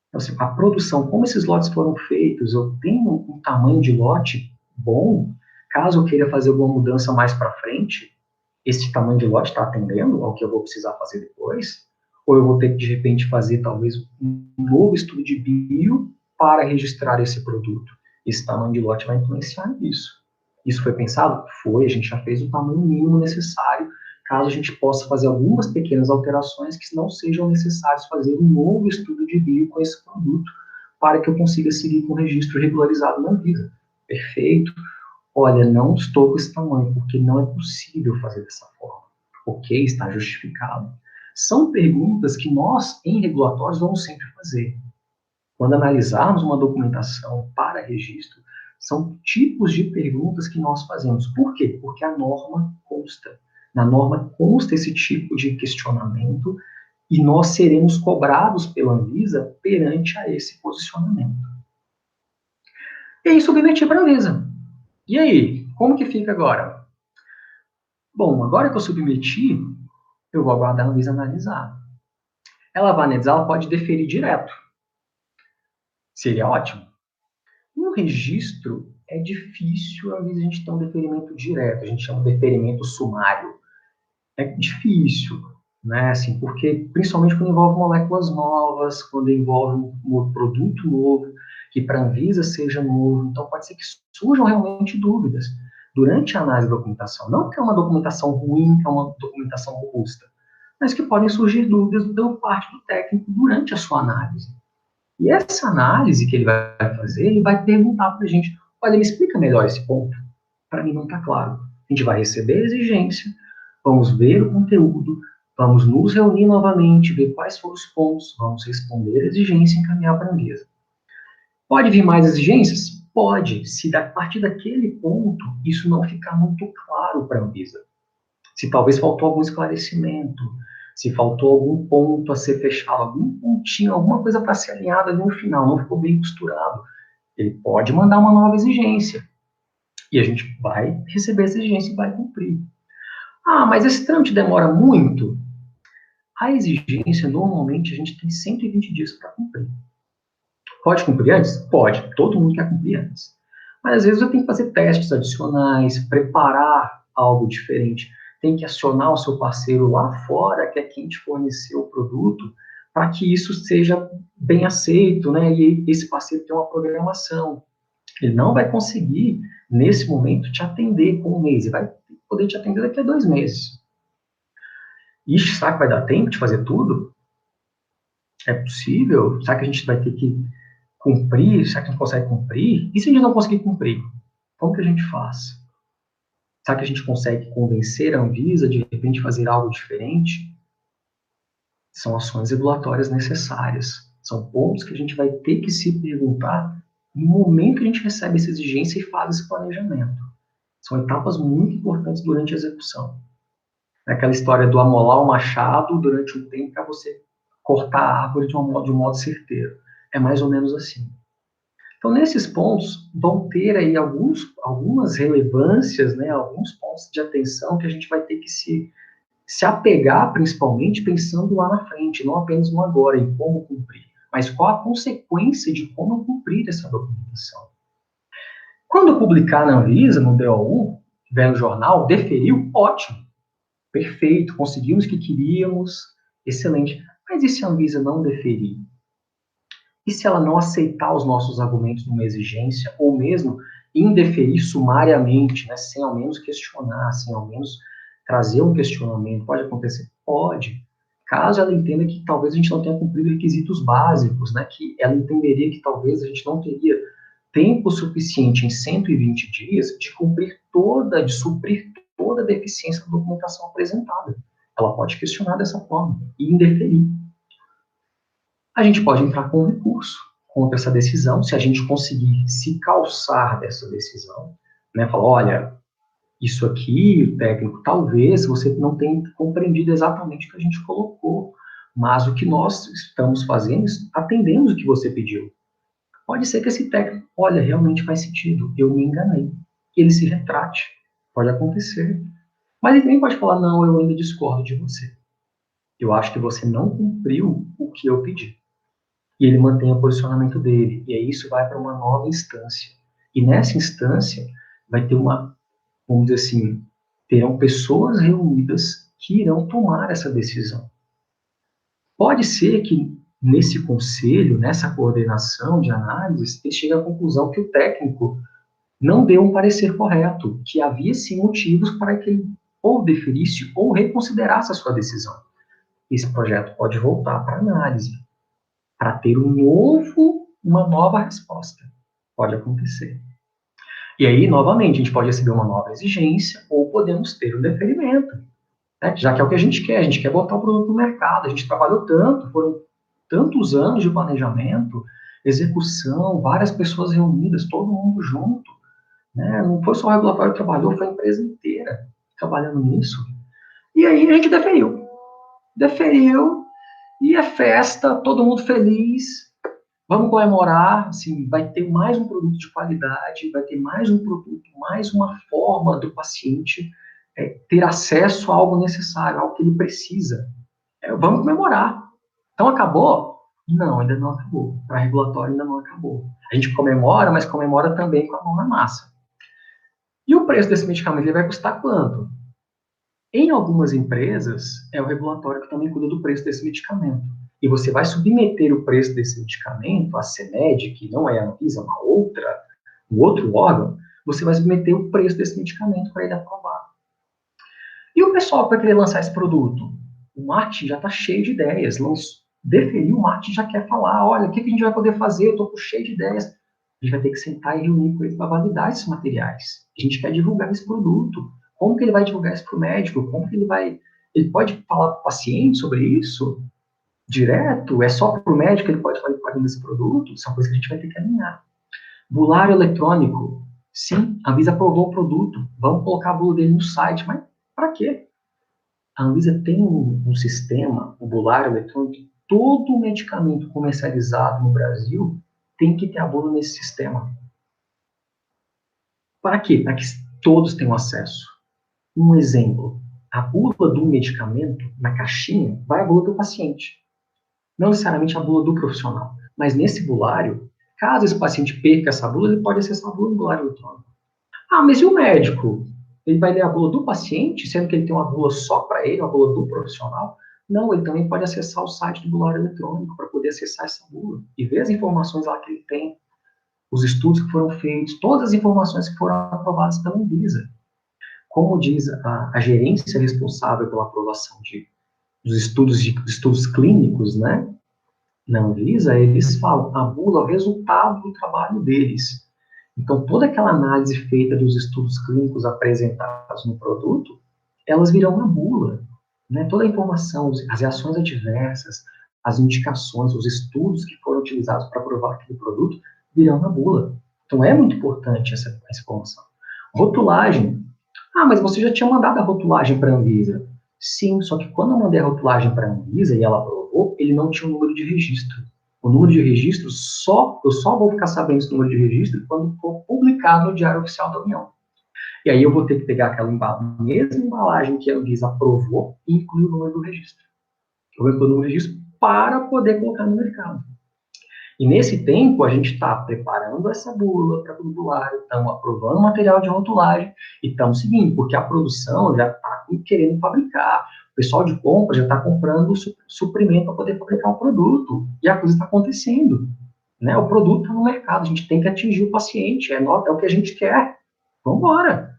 Então, assim, a produção, como esses lotes foram feitos, eu tenho um tamanho de lote bom, caso eu queira fazer alguma mudança mais para frente, esse tamanho de lote está atendendo ao que eu vou precisar fazer depois? Ou eu vou ter que, de repente, fazer talvez um novo estudo de bio para registrar esse produto? Esse tamanho de lote vai influenciar nisso. Isso foi pensado? Foi, a gente já fez o tamanho mínimo necessário, caso a gente possa fazer algumas pequenas alterações que não sejam necessárias fazer um novo estudo de bio com esse produto, para que eu consiga seguir com o registro regularizado na Anvisa. Perfeito. Olha, não estou com esse tamanho, porque não é possível fazer dessa forma. Ok, está justificado. São perguntas que nós, em regulatórios, vamos sempre fazer. Quando analisarmos uma documentação para registro, são tipos de perguntas que nós fazemos. Por quê? Porque a norma consta. Na norma consta esse tipo de questionamento e nós seremos cobrados pela Anvisa perante a esse posicionamento. E aí submeti para a Anvisa. E aí, como que fica agora? Bom, agora que eu submeti, eu vou aguardar a Anvisa analisar. Ela vai analisar, ela pode deferir direto. Seria ótimo. No registro, é difícil, às vezes, a gente ter um deferimento direto, a gente chama de deferimento sumário. É difícil, né? Assim, porque, principalmente quando envolve moléculas novas, quando envolve um produto novo, que para a Anvisa seja novo, então pode ser que surjam realmente dúvidas durante a análise da documentação. Não que é uma documentação ruim, que é uma documentação robusta, mas que podem surgir dúvidas da parte do técnico durante a sua análise. E essa análise que ele vai fazer, ele vai perguntar para a gente, olha, me explica melhor esse ponto. Para mim não está claro. A gente vai receber a exigência, vamos ver o conteúdo, vamos nos reunir novamente, ver quais foram os pontos, vamos responder a exigência e encaminhar para a Anvisa. Pode vir mais exigências? Pode, se a partir daquele ponto isso não ficar muito claro para a Anvisa. Se talvez faltou algum esclarecimento, se faltou algum ponto a ser fechado, algum pontinho, alguma coisa para ser alinhada ali no final, não ficou bem costurado, ele pode mandar uma nova exigência. E a gente vai receber essa exigência e vai cumprir. Ah, mas esse trâmite demora muito? A exigência, normalmente, a gente tem 120 dias para cumprir. Pode cumprir antes? Pode. Todo mundo quer cumprir antes. Mas, às vezes, eu tenho que fazer testes adicionais, preparar algo diferente. Tem que acionar o seu parceiro lá fora, que é quem te forneceu o produto, para que isso seja bem aceito, né? E esse parceiro tem uma programação. Ele não vai conseguir, nesse momento, te atender com um mês. Ele vai poder te atender daqui a 2 meses. Ixi, será que vai dar tempo de fazer tudo? É possível? Será que a gente vai ter que cumprir? Será que a gente consegue cumprir? E se a gente não conseguir cumprir? Como que a gente faz? Será que a gente consegue convencer a Anvisa de repente fazer algo diferente? São ações regulatórias necessárias. São pontos que a gente vai ter que se perguntar no momento que a gente recebe essa exigência e faz esse planejamento. São etapas muito importantes durante a execução. É aquela história do amolar o machado durante um tempo para você cortar a árvore de um modo certeiro. É mais ou menos assim. Então, nesses pontos, vão ter aí algumas relevâncias, né, alguns pontos de atenção que a gente vai ter que se apegar, principalmente, pensando lá na frente, não apenas no agora, em como cumprir, mas qual a consequência de como cumprir essa documentação. Quando publicar na Anvisa, no DOU, tiver no jornal, deferiu, ótimo, perfeito, conseguimos o que queríamos, excelente. Mas e se a Anvisa não deferir? E se ela não aceitar os nossos argumentos numa exigência, ou mesmo indeferir sumariamente, né, sem ao menos questionar, sem ao menos trazer um questionamento? Pode acontecer? Pode. Caso ela entenda que talvez a gente não tenha cumprido requisitos básicos, né, que ela entenderia que talvez a gente não teria tempo suficiente em 120 dias de suprir toda a deficiência da documentação apresentada. Ela pode questionar dessa forma e indeferir. A gente pode entrar com recurso contra essa decisão, se a gente conseguir se calçar dessa decisão, né, falar, olha, isso aqui, técnico, talvez você não tenha compreendido exatamente o que a gente colocou, mas o que nós estamos fazendo, atendemos o que você pediu. Pode ser que esse técnico, olha, realmente faz sentido, eu me enganei. Ele se retrate, pode acontecer. Mas ele também pode falar, não, eu ainda discordo de você. Eu acho que você não cumpriu o que eu pedi. E ele mantém o posicionamento dele. E aí isso vai para uma nova instância. E nessa instância vai ter vamos dizer assim, terão pessoas reunidas que irão tomar essa decisão. Pode ser que nesse conselho, nessa coordenação de análises, ele chegue à conclusão que o técnico não deu um parecer correto, que havia sim motivos para que ele ou deferisse ou reconsiderasse a sua decisão. Esse projeto pode voltar para análise, para ter uma nova resposta. Pode acontecer. E aí, novamente, a gente pode receber uma nova exigência ou podemos ter um deferimento, né? Já que é o que a gente quer botar o produto no mercado, a gente trabalhou tanto, foram tantos anos de planejamento, execução, várias pessoas reunidas, todo mundo junto, né? Não foi só o regulatório que trabalhou, foi a empresa inteira trabalhando nisso. E aí a gente deferiu, e é festa, todo mundo feliz, vamos comemorar, assim, vai ter mais um produto de qualidade, vai ter mais um produto, mais uma forma do paciente ter acesso a algo necessário, algo que ele precisa. Vamos comemorar. Então, acabou? Não, ainda não acabou. Para regulatório ainda não acabou. A gente comemora, mas comemora também com a mão na massa. E o preço desse medicamento ele vai custar quanto? Em algumas empresas, é o regulatório que também cuida do preço desse medicamento. E você vai submeter o preço desse medicamento à CMED, que não é a Anvisa, um outro órgão, você vai submeter o preço desse medicamento para ele aprovar. E o pessoal que vai querer lançar esse produto? O marketing já está cheio de ideias. Deferiu, o marketing já quer falar, olha, o que a gente vai poder fazer? Eu estou cheio de ideias. A gente vai ter que sentar e reunir com ele para validar esses materiais. A gente quer divulgar esse produto. Como que ele vai divulgar isso para o médico? Como que ele vai... Ele pode falar para o paciente sobre isso? Direto? É só para o médico que ele pode falar desse produto? Isso é uma coisa que a gente vai ter que alinhar. Bulário eletrônico. Sim, a Anvisa aprovou o produto. Vamos colocar a bula dele no site. Mas para quê? A Anvisa tem um sistema, o bulário eletrônico, todo medicamento comercializado no Brasil tem que ter a bula nesse sistema. Para quê? Para que todos tenham acesso. Um exemplo, a bula do medicamento, na caixinha, vai a bula do paciente. Não necessariamente a bula do profissional. Mas nesse bulário, caso esse paciente perca essa bula, ele pode acessar a bula do bulário eletrônico. Ah, mas e o médico? Ele vai ler a bula do paciente, sendo que ele tem uma bula só para ele, uma bula do profissional? Não, ele também pode acessar o site do bulário eletrônico para poder acessar essa bula e ver as informações lá que ele tem, os estudos que foram feitos, todas as informações que foram aprovadas pela Anvisa. Como diz a gerência responsável pela aprovação dos estudos clínicos, né, na Anvisa, eles falam, a bula é o resultado do trabalho deles. Então, toda aquela análise feita dos estudos clínicos apresentados no produto, elas virão na bula. Né? Toda a informação, as reações adversas, as indicações, os estudos que foram utilizados para aprovar aquele produto, virão na bula. Então, é muito importante essa informação. Rotulagem. Ah, mas você já tinha mandado a rotulagem para a Anvisa. Sim, só que quando eu mandei a rotulagem para a Anvisa e ela aprovou, ele não tinha o número de registro. O número de registro, eu só vou ficar sabendo esse número de registro quando for publicado no Diário Oficial da União. E aí eu vou ter que pegar aquela mesma embalagem que a Anvisa aprovou e incluir o número do registro. Eu vou incluir o número do registro para poder colocar no mercado. E nesse tempo, a gente está preparando essa bula para o bulário, estamos aprovando material de rotulagem e estamos seguindo, porque a produção já está querendo fabricar. O pessoal de compra já está comprando suprimento para poder fabricar o produto. E a coisa está acontecendo. Né? O produto está no mercado, a gente tem que atingir o paciente, é o que a gente quer. Vamos embora.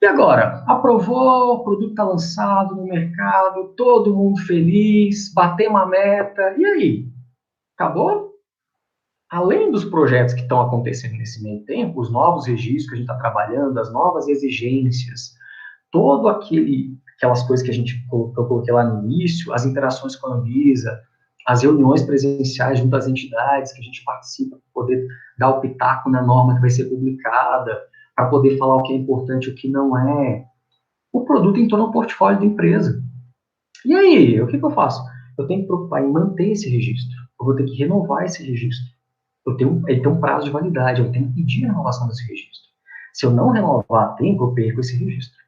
E agora? Aprovou, o produto está lançado no mercado, todo mundo feliz, batemos a meta, e aí? Acabou? Além dos projetos que estão acontecendo nesse meio tempo, os novos registros que a gente está trabalhando, as novas exigências, todo aquelas coisas que eu coloquei lá no início, as interações com a Anvisa, as reuniões presenciais junto às entidades que a gente participa para poder dar o pitaco na norma que vai ser publicada, para poder falar o que é importante e o que não é. O produto entrou no portfólio da empresa. E aí, o que eu faço? Eu tenho que preocupar em manter esse registro. Eu vou ter que renovar esse registro. Ele tem um prazo de validade, eu tenho que pedir a renovação desse registro. Se eu não renovar a tempo, eu perco esse registro.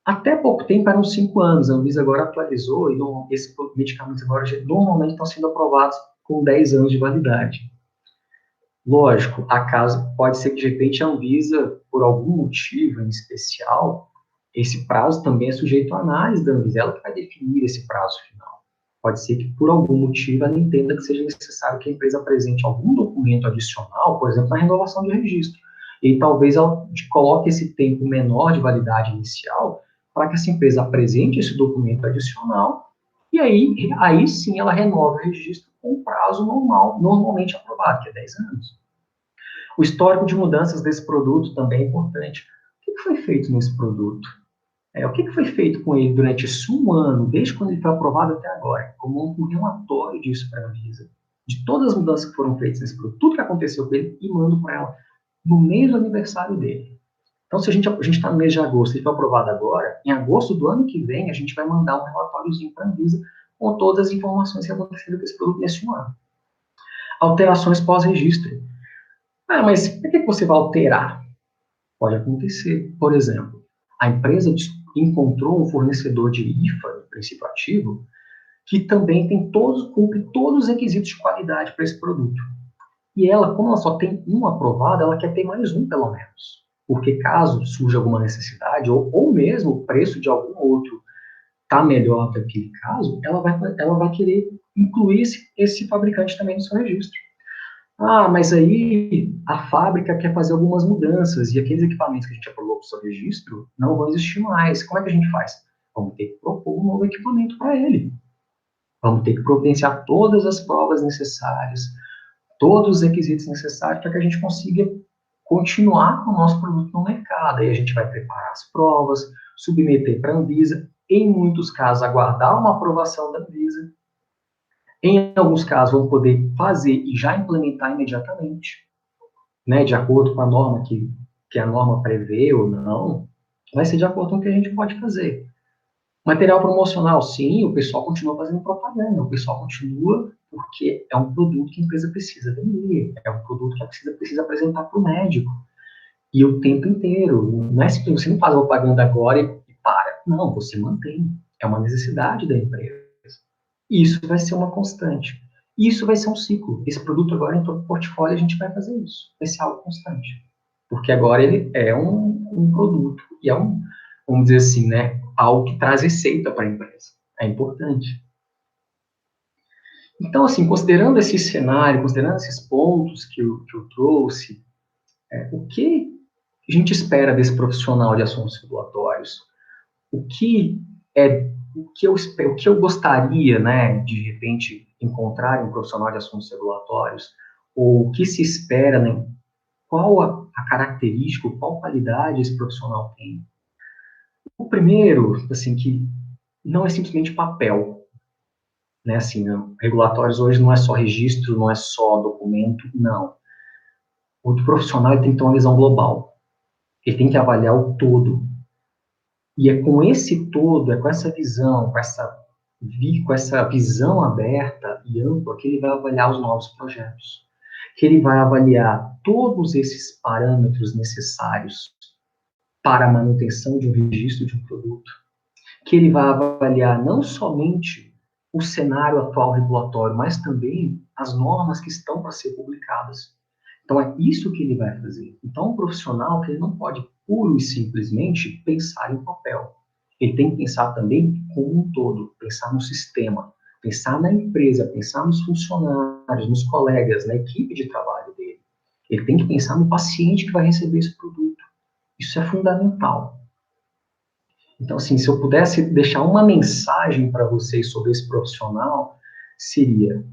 Até pouco tempo, eram 5 anos, a Anvisa agora atualizou, e esses medicamentos agora normalmente estão sendo aprovados com 10 anos de validade. Lógico, pode ser que de repente a Anvisa, por algum motivo em especial, esse prazo também é sujeito à análise da Anvisa, ela que vai definir esse prazo final. Pode ser que, por algum motivo, ela entenda que seja necessário que a empresa apresente algum documento adicional, por exemplo, na renovação de registro. E talvez ela coloque esse tempo menor de validade inicial para que essa empresa apresente esse documento adicional e aí sim ela renova o registro com o prazo normalmente aprovado, que é 10 anos. O histórico de mudanças desse produto também é importante. O que foi feito nesse produto? O que foi feito com ele durante esse 1 ano, desde quando ele foi aprovado até agora? Como um relatório disso para a Anvisa, de todas as mudanças que foram feitas nesse produto, tudo que aconteceu com ele, e mando para ela no mês do aniversário dele. Então, se a gente está no mês de agosto, ele foi aprovado agora, em agosto do ano que vem, a gente vai mandar um relatóriozinho para a Anvisa com todas as informações que aconteceram com esse produto nesse 1 ano. Alterações pós-registro. Ah, mas por que você vai alterar? Pode acontecer. Por exemplo, a empresa encontrou um fornecedor de IFA, princípio ativo, que também cumpre todos os requisitos de qualidade para esse produto. E ela, como ela só tem um aprovado, ela quer ter mais um, pelo menos. Porque caso surja alguma necessidade, ou mesmo o preço de algum outro está melhor daquele caso, ela vai querer incluir esse fabricante também no seu registro. Ah, mas aí a fábrica quer fazer algumas mudanças e aqueles equipamentos que a gente aprovou para o seu registro não vão existir mais. Como é que a gente faz? Vamos ter que propor um novo equipamento para ele. Vamos ter que providenciar todas as provas necessárias, todos os requisitos necessários para que a gente consiga continuar com o nosso produto no mercado. Aí a gente vai preparar as provas, submeter para a Anvisa, em muitos casos aguardar uma aprovação da Anvisa. Em alguns casos, vão poder fazer e já implementar imediatamente, né, de acordo com a norma que a norma prevê ou não. vai ser de acordo com o que a gente pode fazer. Material promocional, sim, o pessoal continua fazendo propaganda, o pessoal continua porque é um produto que a empresa precisa vender, é um produto que a empresa precisa apresentar para o médico. E o tempo inteiro, não é assim, você não faz propaganda agora e para. Não, você mantém. É uma necessidade da empresa. E isso vai ser uma constante. E isso vai ser um ciclo. Esse produto agora entrou no portfólio, a gente vai fazer isso. Vai ser algo constante. Porque agora ele é um produto e é vamos dizer assim, né, algo que traz receita para a empresa. É importante. Então, assim, considerando esse cenário, considerando esses pontos que eu trouxe, o que a gente espera desse profissional de assuntos regulatórios? O que o que eu gostaria, né, de repente encontrar em um profissional de assuntos regulatórios? Ou o que se espera, né? Qual a característica, qual qualidade esse profissional tem? O primeiro, assim, que não é simplesmente papel, né? Assim, regulatórios hoje não é só registro, não é só documento, não. O profissional tem que ter uma visão global. Ele tem que avaliar o todo. E é com esse todo, é com essa visão, com essa visão aberta e ampla que ele vai avaliar os novos projetos. Que ele vai avaliar todos esses parâmetros necessários para a manutenção de um registro de um produto. Que ele vai avaliar não somente o cenário atual regulatório, mas também as normas que estão para ser publicadas. Então, é isso que ele vai fazer. Então, um profissional que ele não pode puro e simplesmente pensar em papel. Ele tem que pensar também como um todo, pensar no sistema, pensar na empresa, pensar nos funcionários, nos colegas, na equipe de trabalho dele. Ele tem que pensar no paciente que vai receber esse produto. Isso é fundamental. Então, assim, se eu pudesse deixar uma mensagem para vocês sobre esse profissional, seria: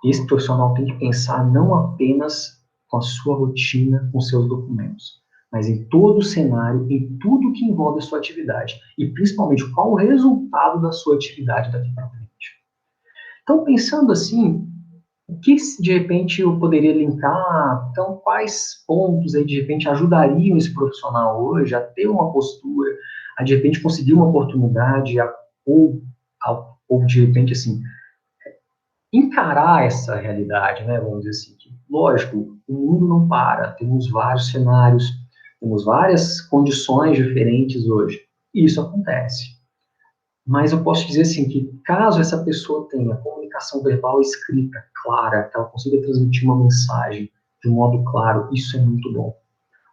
esse profissional tem que pensar não apenas com a sua rotina, com seus documentos, mas em todo o cenário, em tudo que envolve a sua atividade, e principalmente qual o resultado da sua atividade daqui para frente. Então, pensando assim, o que de repente eu poderia linkar? Então, quais pontos aí de repente ajudariam esse profissional hoje a ter uma postura, a de repente conseguir uma oportunidade, ou de repente assim, encarar essa realidade, né? Vamos dizer assim, que, lógico, o mundo não para, temos vários cenários, temos várias condições diferentes hoje, e isso acontece. Mas eu posso dizer assim que caso essa pessoa tenha comunicação verbal e escrita clara, que ela consiga transmitir uma mensagem de um modo claro, isso é muito bom.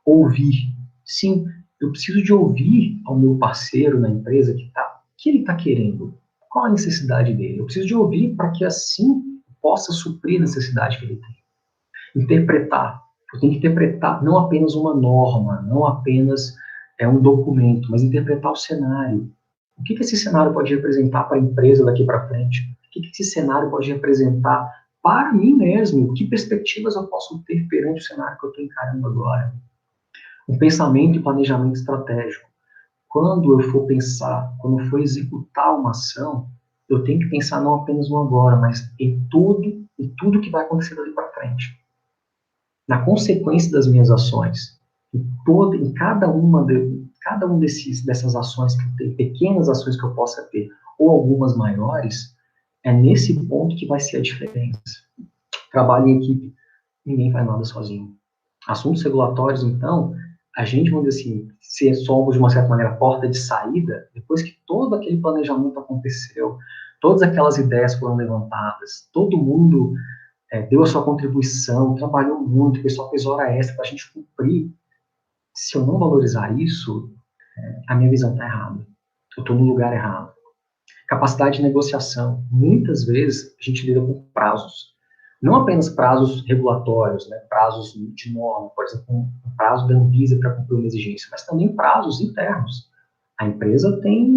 Ouvir, sim, eu preciso de ouvir ao meu parceiro na empresa que ele está querendo, qual a necessidade dele. Eu preciso de ouvir para que assim possa suprir a necessidade que ele tem. Interpretar, eu tenho que interpretar não apenas uma norma, não apenas um documento, mas interpretar o cenário. O que esse cenário pode representar para a empresa daqui para frente? O que esse cenário pode representar para mim mesmo? Que perspectivas eu posso ter perante o cenário que eu estou encarando agora? Um pensamento e planejamento estratégico. Quando eu for pensar, quando eu for executar uma ação, eu tenho que pensar não apenas no agora, mas em tudo que vai acontecer dali para frente. Na consequência das minhas ações. Em cada um dessas ações que eu tenho, pequenas ações que eu possa ter, ou algumas maiores, é nesse ponto que vai ser a diferença. Trabalho em equipe, ninguém faz nada sozinho. Assuntos regulatórios, então, a gente, vamos dizer assim, se somos, de uma certa maneira, porta de saída, depois que todo aquele planejamento aconteceu, todas aquelas ideias foram levantadas, todo mundo deu a sua contribuição, trabalhou muito, o pessoal fez hora extra para a gente cumprir. Se eu não valorizar isso, a minha visão está errada. Eu estou no lugar errado. Capacidade de negociação. Muitas vezes a gente lida com prazos. Não apenas prazos regulatórios, né, prazos de norma, por exemplo, um prazo da Anvisa para cumprir uma exigência, mas também prazos internos. A empresa tem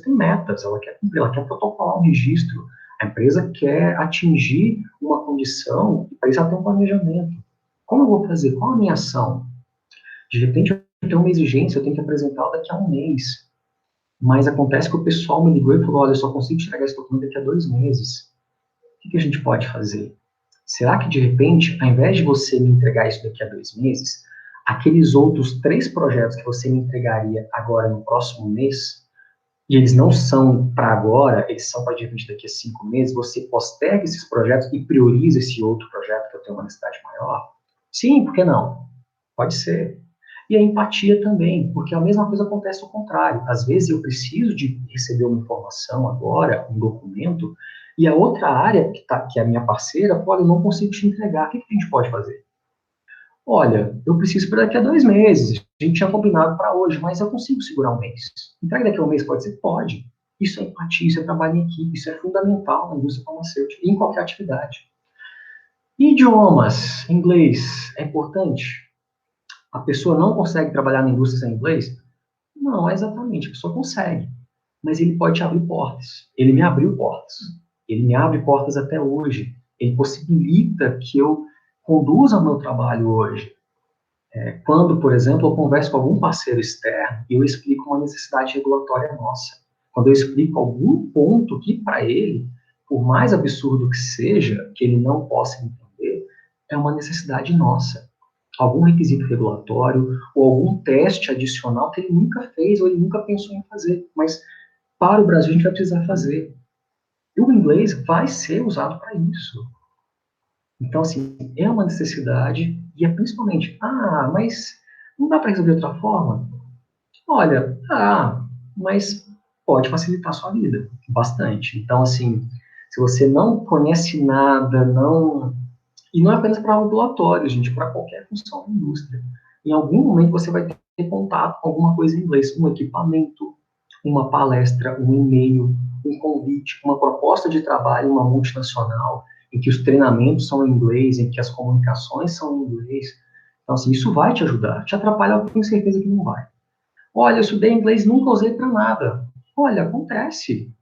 metas, ela quer cumprir, ela quer protocolar um registro, a empresa quer atingir uma condição, e para isso ela tem um planejamento. Como eu vou fazer? Qual a minha ação? De repente eu tenho uma exigência, eu tenho que apresentar daqui a um mês. Mas acontece que o pessoal me ligou e falou: olha, eu só consigo entregar esse documento daqui a 2 meses. O que a gente pode fazer? Será que, de repente, ao invés de você me entregar isso daqui a 2 meses, aqueles outros 3 projetos que você me entregaria agora no próximo mês, e eles não são para agora, eles são para de repente daqui a 5 meses, você posterga esses projetos e prioriza esse outro projeto que eu tenho uma necessidade maior? Sim, por que não? Pode ser. E a empatia também, porque a mesma coisa acontece ao contrário. Às vezes eu preciso de receber uma informação agora, um documento, e a outra área, que é a minha parceira, fala, eu não consigo te entregar, o que a gente pode fazer? Olha, eu preciso para daqui a 2 meses, a gente tinha combinado para hoje, mas eu consigo segurar um mês. Entrega daqui a um mês, pode ser? Pode. Isso é empatia, isso é trabalho em equipe, isso é fundamental na indústria farmacêutica, em qualquer atividade. Idiomas, inglês, é importante? A pessoa não consegue trabalhar na indústria sem inglês? Não, exatamente, a pessoa consegue. Mas ele pode te abrir portas. Ele me abriu portas. Ele me abre portas até hoje. Ele possibilita que eu conduza o meu trabalho hoje. Quando, por exemplo, eu converso com algum parceiro externo e eu explico uma necessidade regulatória nossa. Quando eu explico algum ponto que, para ele, por mais absurdo que seja, que ele não possa entender, é uma necessidade nossa. Algum requisito regulatório ou algum teste adicional que ele nunca fez ou ele nunca pensou em fazer, mas para o Brasil a gente vai precisar fazer. E o inglês vai ser usado para isso. Então, assim, é uma necessidade e é principalmente, mas não dá para resolver de outra forma? Olha, mas pode facilitar a sua vida bastante. Então, assim, se você não conhece nada, não... E não é apenas para ambulatório, gente, para qualquer função da indústria. Em algum momento você vai ter contato com alguma coisa em inglês, um equipamento, uma palestra, um e-mail, um convite, uma proposta de trabalho em uma multinacional, em que os treinamentos são em inglês, em que as comunicações são em inglês. Então, assim, isso vai te ajudar. Te atrapalhar, eu tenho certeza que não vai. Olha, eu estudei inglês, nunca usei para nada. Olha, acontece.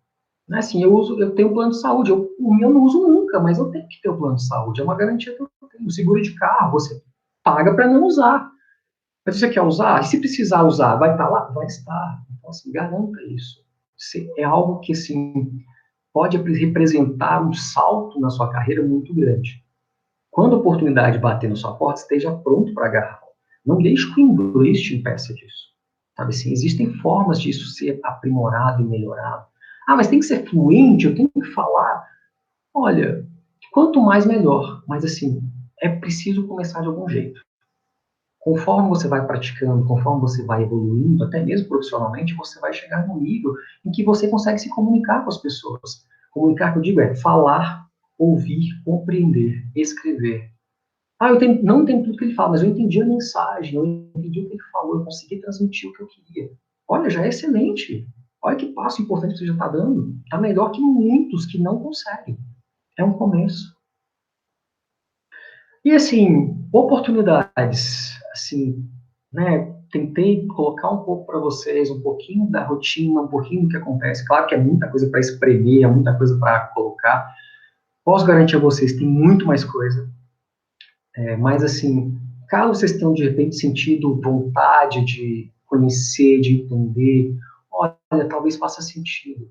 Assim, eu tenho plano de saúde. O meu eu não uso nunca, mas eu tenho que ter o plano de saúde. É uma garantia que eu tenho. O seguro de carro, você paga para não usar. Mas você quer usar? E se precisar usar, vai estar lá? Vai estar. Então, assim, garanta isso. É algo que, assim, pode representar um salto na sua carreira muito grande. Quando a oportunidade bater na sua porta, esteja pronto para agarrar. Não deixe que o inglês te impeça disso. Sabe assim, existem formas disso ser aprimorado e melhorado. Mas tem que ser fluente, eu tenho que falar. Olha, quanto mais melhor. Mas assim, é preciso começar de algum jeito. Conforme você vai praticando, conforme você vai evoluindo, até mesmo profissionalmente, você vai chegar num nível em que você consegue se comunicar com as pessoas. Comunicar, que eu digo, é falar, ouvir, compreender, escrever. Não entendi tudo que ele fala, mas eu entendi a mensagem, eu entendi o que ele falou, eu consegui transmitir o que eu queria. Olha, já é excelente. Olha que passo importante que você já está dando. Está melhor que muitos que não conseguem. É um começo. E, assim, oportunidades. Assim, né, tentei colocar um pouco para vocês, um pouquinho da rotina, um pouquinho do que acontece. Claro que é muita coisa para espremer, é muita coisa para colocar. Posso garantir a vocês, tem muito mais coisa. Mas, assim, caso vocês tenham, de repente, sentido vontade de conhecer, de entender, olha, talvez faça sentido.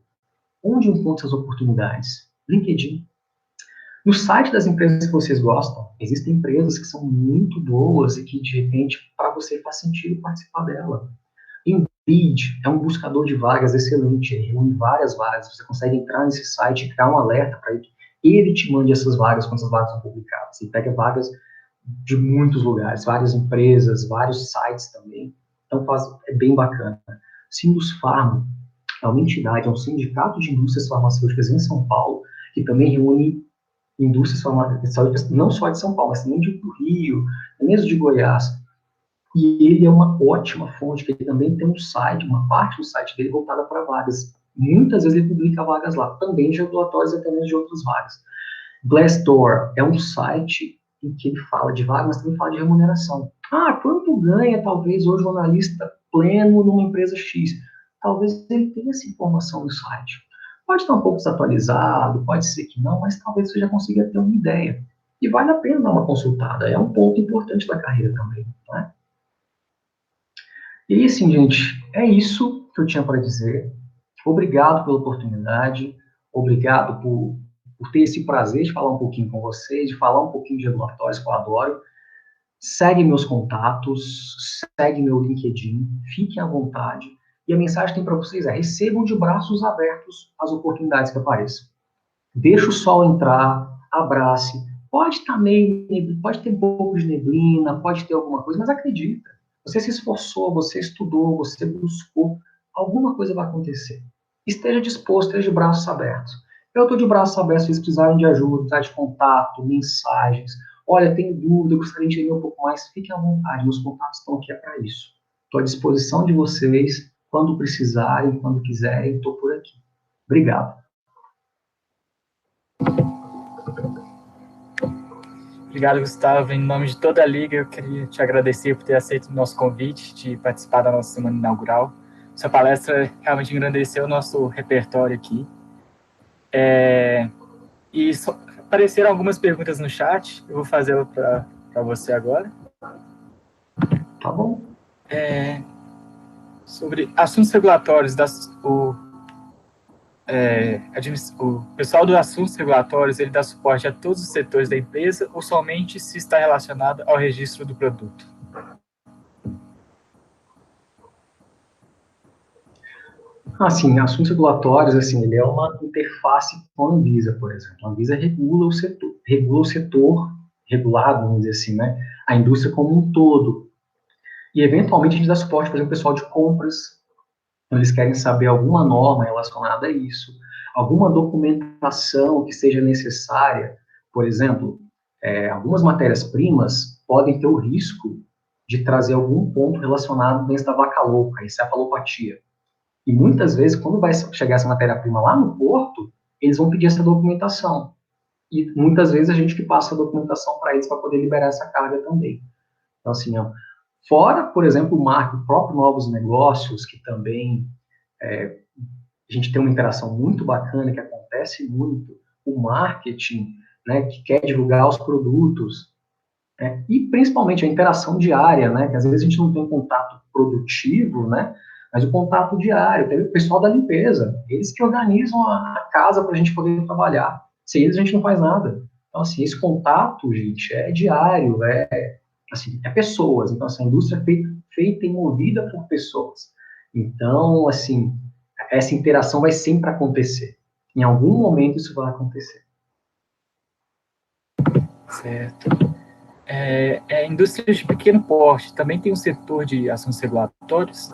Onde encontram as oportunidades? LinkedIn. No site das empresas que vocês gostam, existem empresas que são muito boas e que, de repente, para você faz sentido participar dela. Indeed é um buscador de vagas excelente, ele reúne várias vagas, você consegue entrar nesse site e criar um alerta para ele, ele te mande essas vagas quando essas vagas são publicadas. Ele pega vagas de muitos lugares, várias empresas, vários sites também. Então é bem bacana. Sindusfarma é uma entidade, é um sindicato de indústrias farmacêuticas em São Paulo, que também reúne indústrias farmacêuticas não só de São Paulo, mas também de Rio, mesmo de Goiás. E ele é uma ótima fonte, que ele também tem um site, uma parte do site dele voltada para vagas. Muitas vezes ele publica vagas lá, também de regulatórios e até mesmo de outras vagas. Glassdoor é um site em que ele fala de vaga, mas também fala de remuneração. Quanto ganha, talvez, hoje, um analista pleno numa empresa X? Talvez ele tenha essa informação no site. Pode estar um pouco desatualizado, pode ser que não, mas talvez você já consiga ter uma ideia. E vale a pena dar uma consultada, é um ponto importante da carreira também. Né? E assim, gente, é isso que eu tinha para dizer. Obrigado pela oportunidade, obrigado por ter esse prazer de falar um pouquinho com vocês, de falar um pouquinho de regulatórios que eu adoro. segue meus contatos, segue meu LinkedIn, fiquem à vontade. E a mensagem que tem para vocês é: recebam de braços abertos as oportunidades que apareçam. Deixa o sol entrar, abrace. Pode estar meio, pode ter um pouco de neblina, pode ter alguma coisa, mas acredita. Você se esforçou, você estudou, você buscou, alguma coisa vai acontecer. Esteja disposto, esteja de braços abertos. Eu estou de braços abertos, se vocês precisarem de ajuda, precisarem de contato, mensagens. Olha, tenho dúvida, gostaria de entender um pouco mais, fiquem à vontade, meus contatos estão aqui para isso. Estou à disposição de vocês, quando precisarem, quando quiserem, estou por aqui. Obrigado. Obrigado, Gustavo. Em nome de toda a Liga, eu queria te agradecer por ter aceito o nosso convite de participar da nossa semana inaugural. Sua palestra realmente engrandeceu o nosso repertório aqui. Apareceram algumas perguntas no chat, eu vou fazê-la para você agora. Tá bom. Sobre assuntos regulatórios, o pessoal dos assuntos regulatórios, ele dá suporte a todos os setores da empresa ou somente se está relacionado ao registro do produto? Assim, assuntos regulatórios, assim, ele é uma interface com a Anvisa, por exemplo. A Anvisa regula o setor regulado, vamos dizer assim, né? A indústria como um todo. E, eventualmente, a gente dá suporte, por exemplo, pessoal de compras. Então, eles querem saber alguma norma relacionada a isso, alguma documentação que seja necessária. Por exemplo, algumas matérias-primas podem ter o risco de trazer algum ponto relacionado à doença da vaca louca, encefalopatia. E muitas vezes, quando vai chegar essa matéria-prima lá no porto, eles vão pedir essa documentação. E muitas vezes a gente que passa a documentação para eles para poder liberar essa carga também. Então, assim, fora, por exemplo, o próprio Novos Negócios, que também a gente tem uma interação muito bacana, que acontece muito, o marketing, né, que quer divulgar os produtos, e principalmente a interação diária, né, que às vezes a gente não tem um contato produtivo, né, mas o contato diário, tem o pessoal da limpeza, eles que organizam a casa para a gente poder trabalhar. Sem eles a gente não faz nada. Então, assim, esse contato, gente, é diário, assim, é pessoas. Então, assim, a indústria é feita e movida por pessoas. Então, assim, essa interação vai sempre acontecer. Em algum momento isso vai acontecer. Certo. Indústrias de pequeno porte também tem um setor de assuntos regulatórios?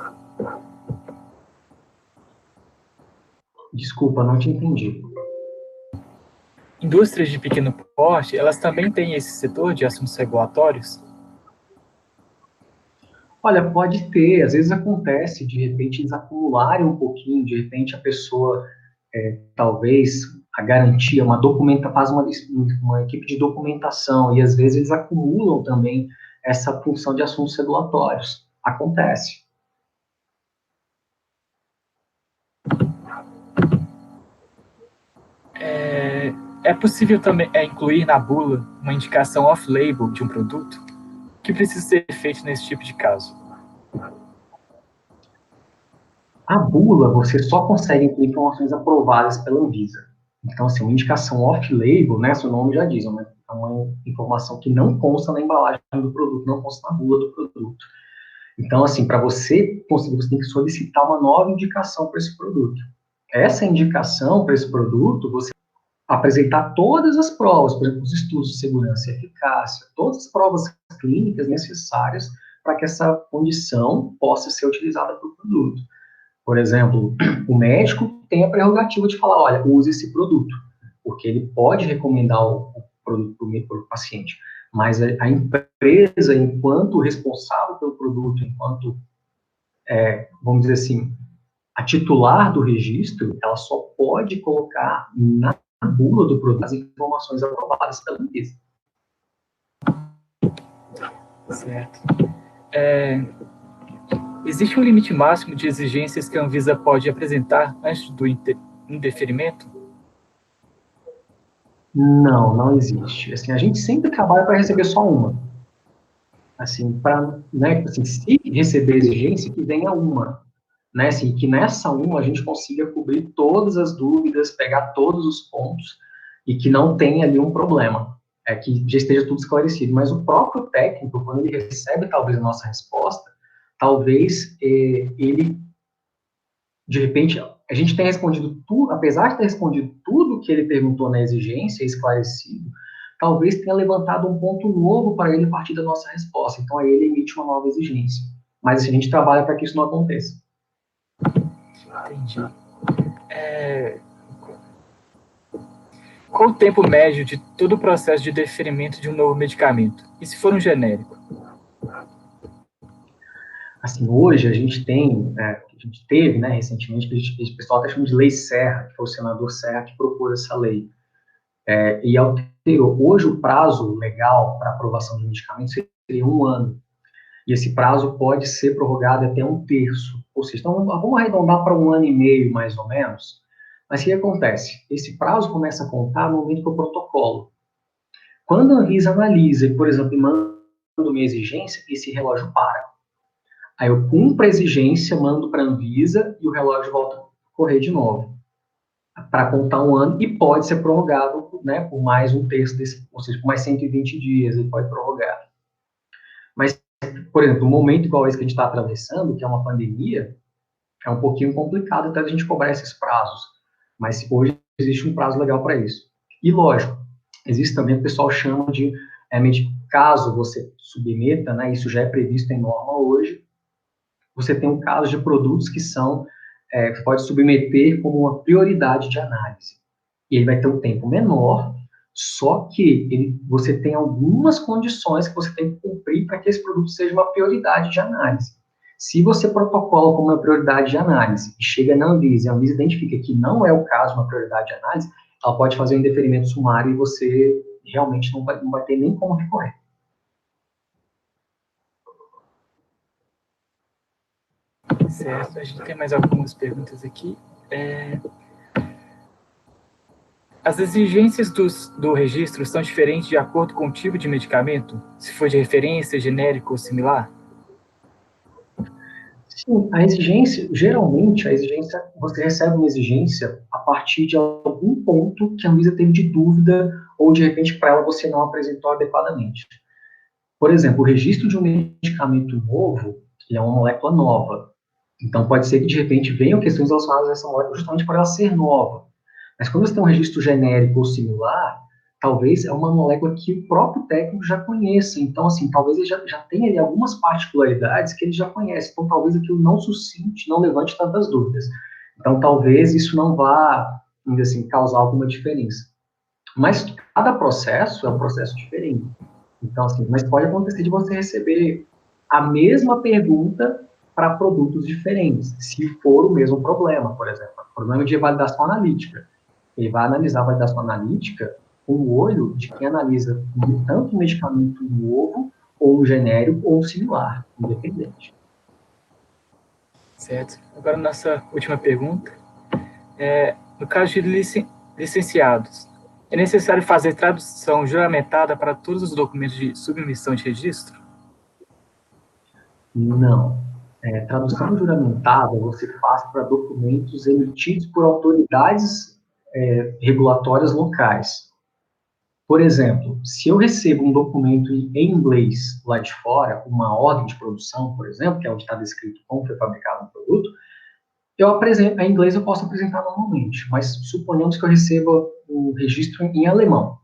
Desculpa, não te entendi. Indústrias de pequeno porte, elas também têm esse setor de assuntos regulatórios? Olha, pode ter, às vezes acontece, de repente eles acumularem um pouquinho, de repente a pessoa, talvez, a garantia, faz uma equipe de documentação, e às vezes eles acumulam também essa função de assuntos regulatórios. Acontece. É possível também incluir na bula uma indicação off-label de um produto? O que precisa ser feito nesse tipo de caso? A bula, você só consegue incluir informações aprovadas pela Anvisa. Então, assim, uma indicação off-label, né, seu nome já diz, é uma informação que não consta na embalagem do produto, não consta na bula do produto. Então, assim, para você conseguir, você tem que solicitar uma nova indicação para esse produto. Essa indicação para esse produto, você apresentar todas as provas, por exemplo, os estudos de segurança e eficácia, todas as provas clínicas necessárias para que essa condição possa ser utilizada para o produto. Por exemplo, o médico tem a prerrogativa de falar, olha, use esse produto, porque ele pode recomendar o produto para o paciente, mas a empresa, enquanto responsável pelo produto, enquanto, vamos dizer assim, a titular do registro, ela só pode colocar na bula do produto as informações aprovadas pela Anvisa. Certo. Existe um limite máximo de exigências que a Anvisa pode apresentar antes do indeferimento? Não existe. Assim, a gente sempre trabalha para receber só uma. Assim, né, assim, se receber exigência, que venha uma. Né, assim, que nessa uma a gente consiga cobrir todas as dúvidas, pegar todos os pontos e que não tenha ali um problema. que já esteja tudo esclarecido. Mas o próprio técnico, quando ele recebe talvez a nossa resposta, talvez ele, de repente, a gente tenha respondido tudo, apesar de ter respondido tudo que ele perguntou na exigência, esclarecido, talvez tenha levantado um ponto novo para ele a partir da nossa resposta. Então, aí ele emite uma nova exigência. Mas assim, a gente trabalha para que isso não aconteça. Entendi. Qual o tempo médio de todo o processo de deferimento de um novo medicamento? E se for um genérico? Assim, hoje a gente tem, a gente teve, né, recentemente, o pessoal está chamando de Lei Serra, que foi o senador Serra que propôs essa lei. E alterou. Hoje o prazo legal para aprovação de medicamentos seria 1 ano. E esse prazo pode ser prorrogado até 1/3. Ou seja, então, vamos arredondar para 1 ano e meio, mais ou menos. Mas o que acontece? Esse prazo começa a contar no momento do protocolo. Quando a Anvisa analisa e, por exemplo, manda uma exigência, esse relógio para. Aí eu cumpro a exigência, mando para a Anvisa e o relógio volta a correr de novo. Para contar 1 ano e pode ser prorrogado, né, por mais 1/3 desse, ou seja, por mais 120 dias ele pode prorrogar. Mas, por exemplo, um momento igual esse que a gente está atravessando, que é uma pandemia, é um pouquinho complicado até a gente cobrar esses prazos. Mas hoje existe um prazo legal para isso. E, lógico, existe também, o pessoal chama de, caso você submeta, né, isso já é previsto em norma hoje, você tem um caso de produtos que são, que pode submeter como uma prioridade de análise. E ele vai ter um tempo menor, só que você tem algumas condições que você tem que cumprir para que esse produto seja uma prioridade de análise. Se você protocola como uma prioridade de análise e chega na Anvisa e a Anvisa identifica que não é o caso de uma prioridade de análise, ela pode fazer um indeferimento sumário e você realmente não vai ter nem como recorrer. Certo, a gente tem mais algumas perguntas aqui. As exigências do registro são diferentes de acordo com o tipo de medicamento? Se for de referência, genérico ou similar? Sim, a exigência, geralmente, você recebe uma exigência a partir de algum ponto que a Anvisa teve de dúvida ou, de repente, para ela você não apresentou adequadamente. Por exemplo, o registro de um medicamento novo, ele é uma molécula nova. Então, pode ser que, de repente, venham questões relacionadas a essa molécula justamente por ela ser nova. Mas quando você tem um registro genérico ou similar, talvez é uma molécula que o próprio técnico já conheça. Então, assim, talvez ele já tenha ali algumas particularidades que ele já conhece. Então, talvez aquilo não suscite, não levante tantas dúvidas. Então, talvez isso não vá, assim, causar alguma diferença. Mas cada processo é um processo diferente. Então, assim, mas pode acontecer de você receber a mesma pergunta para produtos diferentes, se for o mesmo problema, por exemplo, problema de validação analítica. Ele vai analisar a validação analítica com o olho de quem analisa tanto um medicamento novo, ou um genérico, ou um similar, independente. Certo. Agora, nossa última pergunta. No caso de licenciados, é necessário fazer tradução juramentada para todos os documentos de submissão de registro? Não. Tradução juramentada você faz para documentos emitidos por autoridades regulatórias locais. Por exemplo, se eu recebo um documento em inglês lá de fora, uma ordem de produção, por exemplo, que é onde está descrito como foi fabricado o produto, eu apresento, em inglês eu posso apresentar normalmente, mas suponhamos que eu receba o registro em alemão.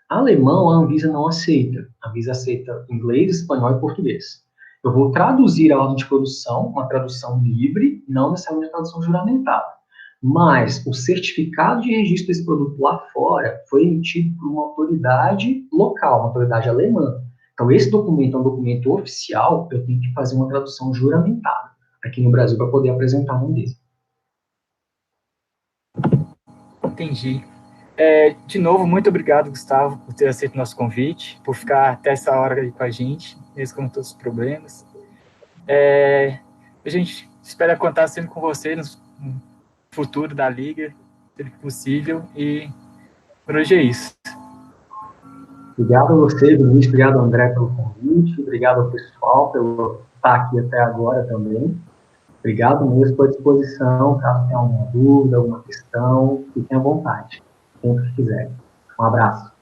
Alemão, a Anvisa não aceita. A Anvisa aceita inglês, espanhol e português. Eu vou traduzir a ordem de produção, uma tradução livre, não necessariamente a tradução juramentada. Mas o certificado de registro desse produto lá fora foi emitido por uma autoridade local, uma autoridade alemã. Então, esse documento é um documento oficial, eu tenho que fazer uma tradução juramentada aqui no Brasil para poder apresentar um deles. Entendi. De novo, muito obrigado, Gustavo, por ter aceito o nosso convite, por ficar até essa hora aí com a gente, mesmo com todos os problemas. A gente espera contar sempre com você no futuro da Liga, se possível, e por hoje é isso. Obrigado a você, Vinícius, obrigado, André, pelo convite, obrigado ao pessoal por estar aqui até agora também. Obrigado mesmo, estou à disposição, caso tenha alguma dúvida, alguma questão, fiquem à vontade, sempre que quiserem. Um abraço.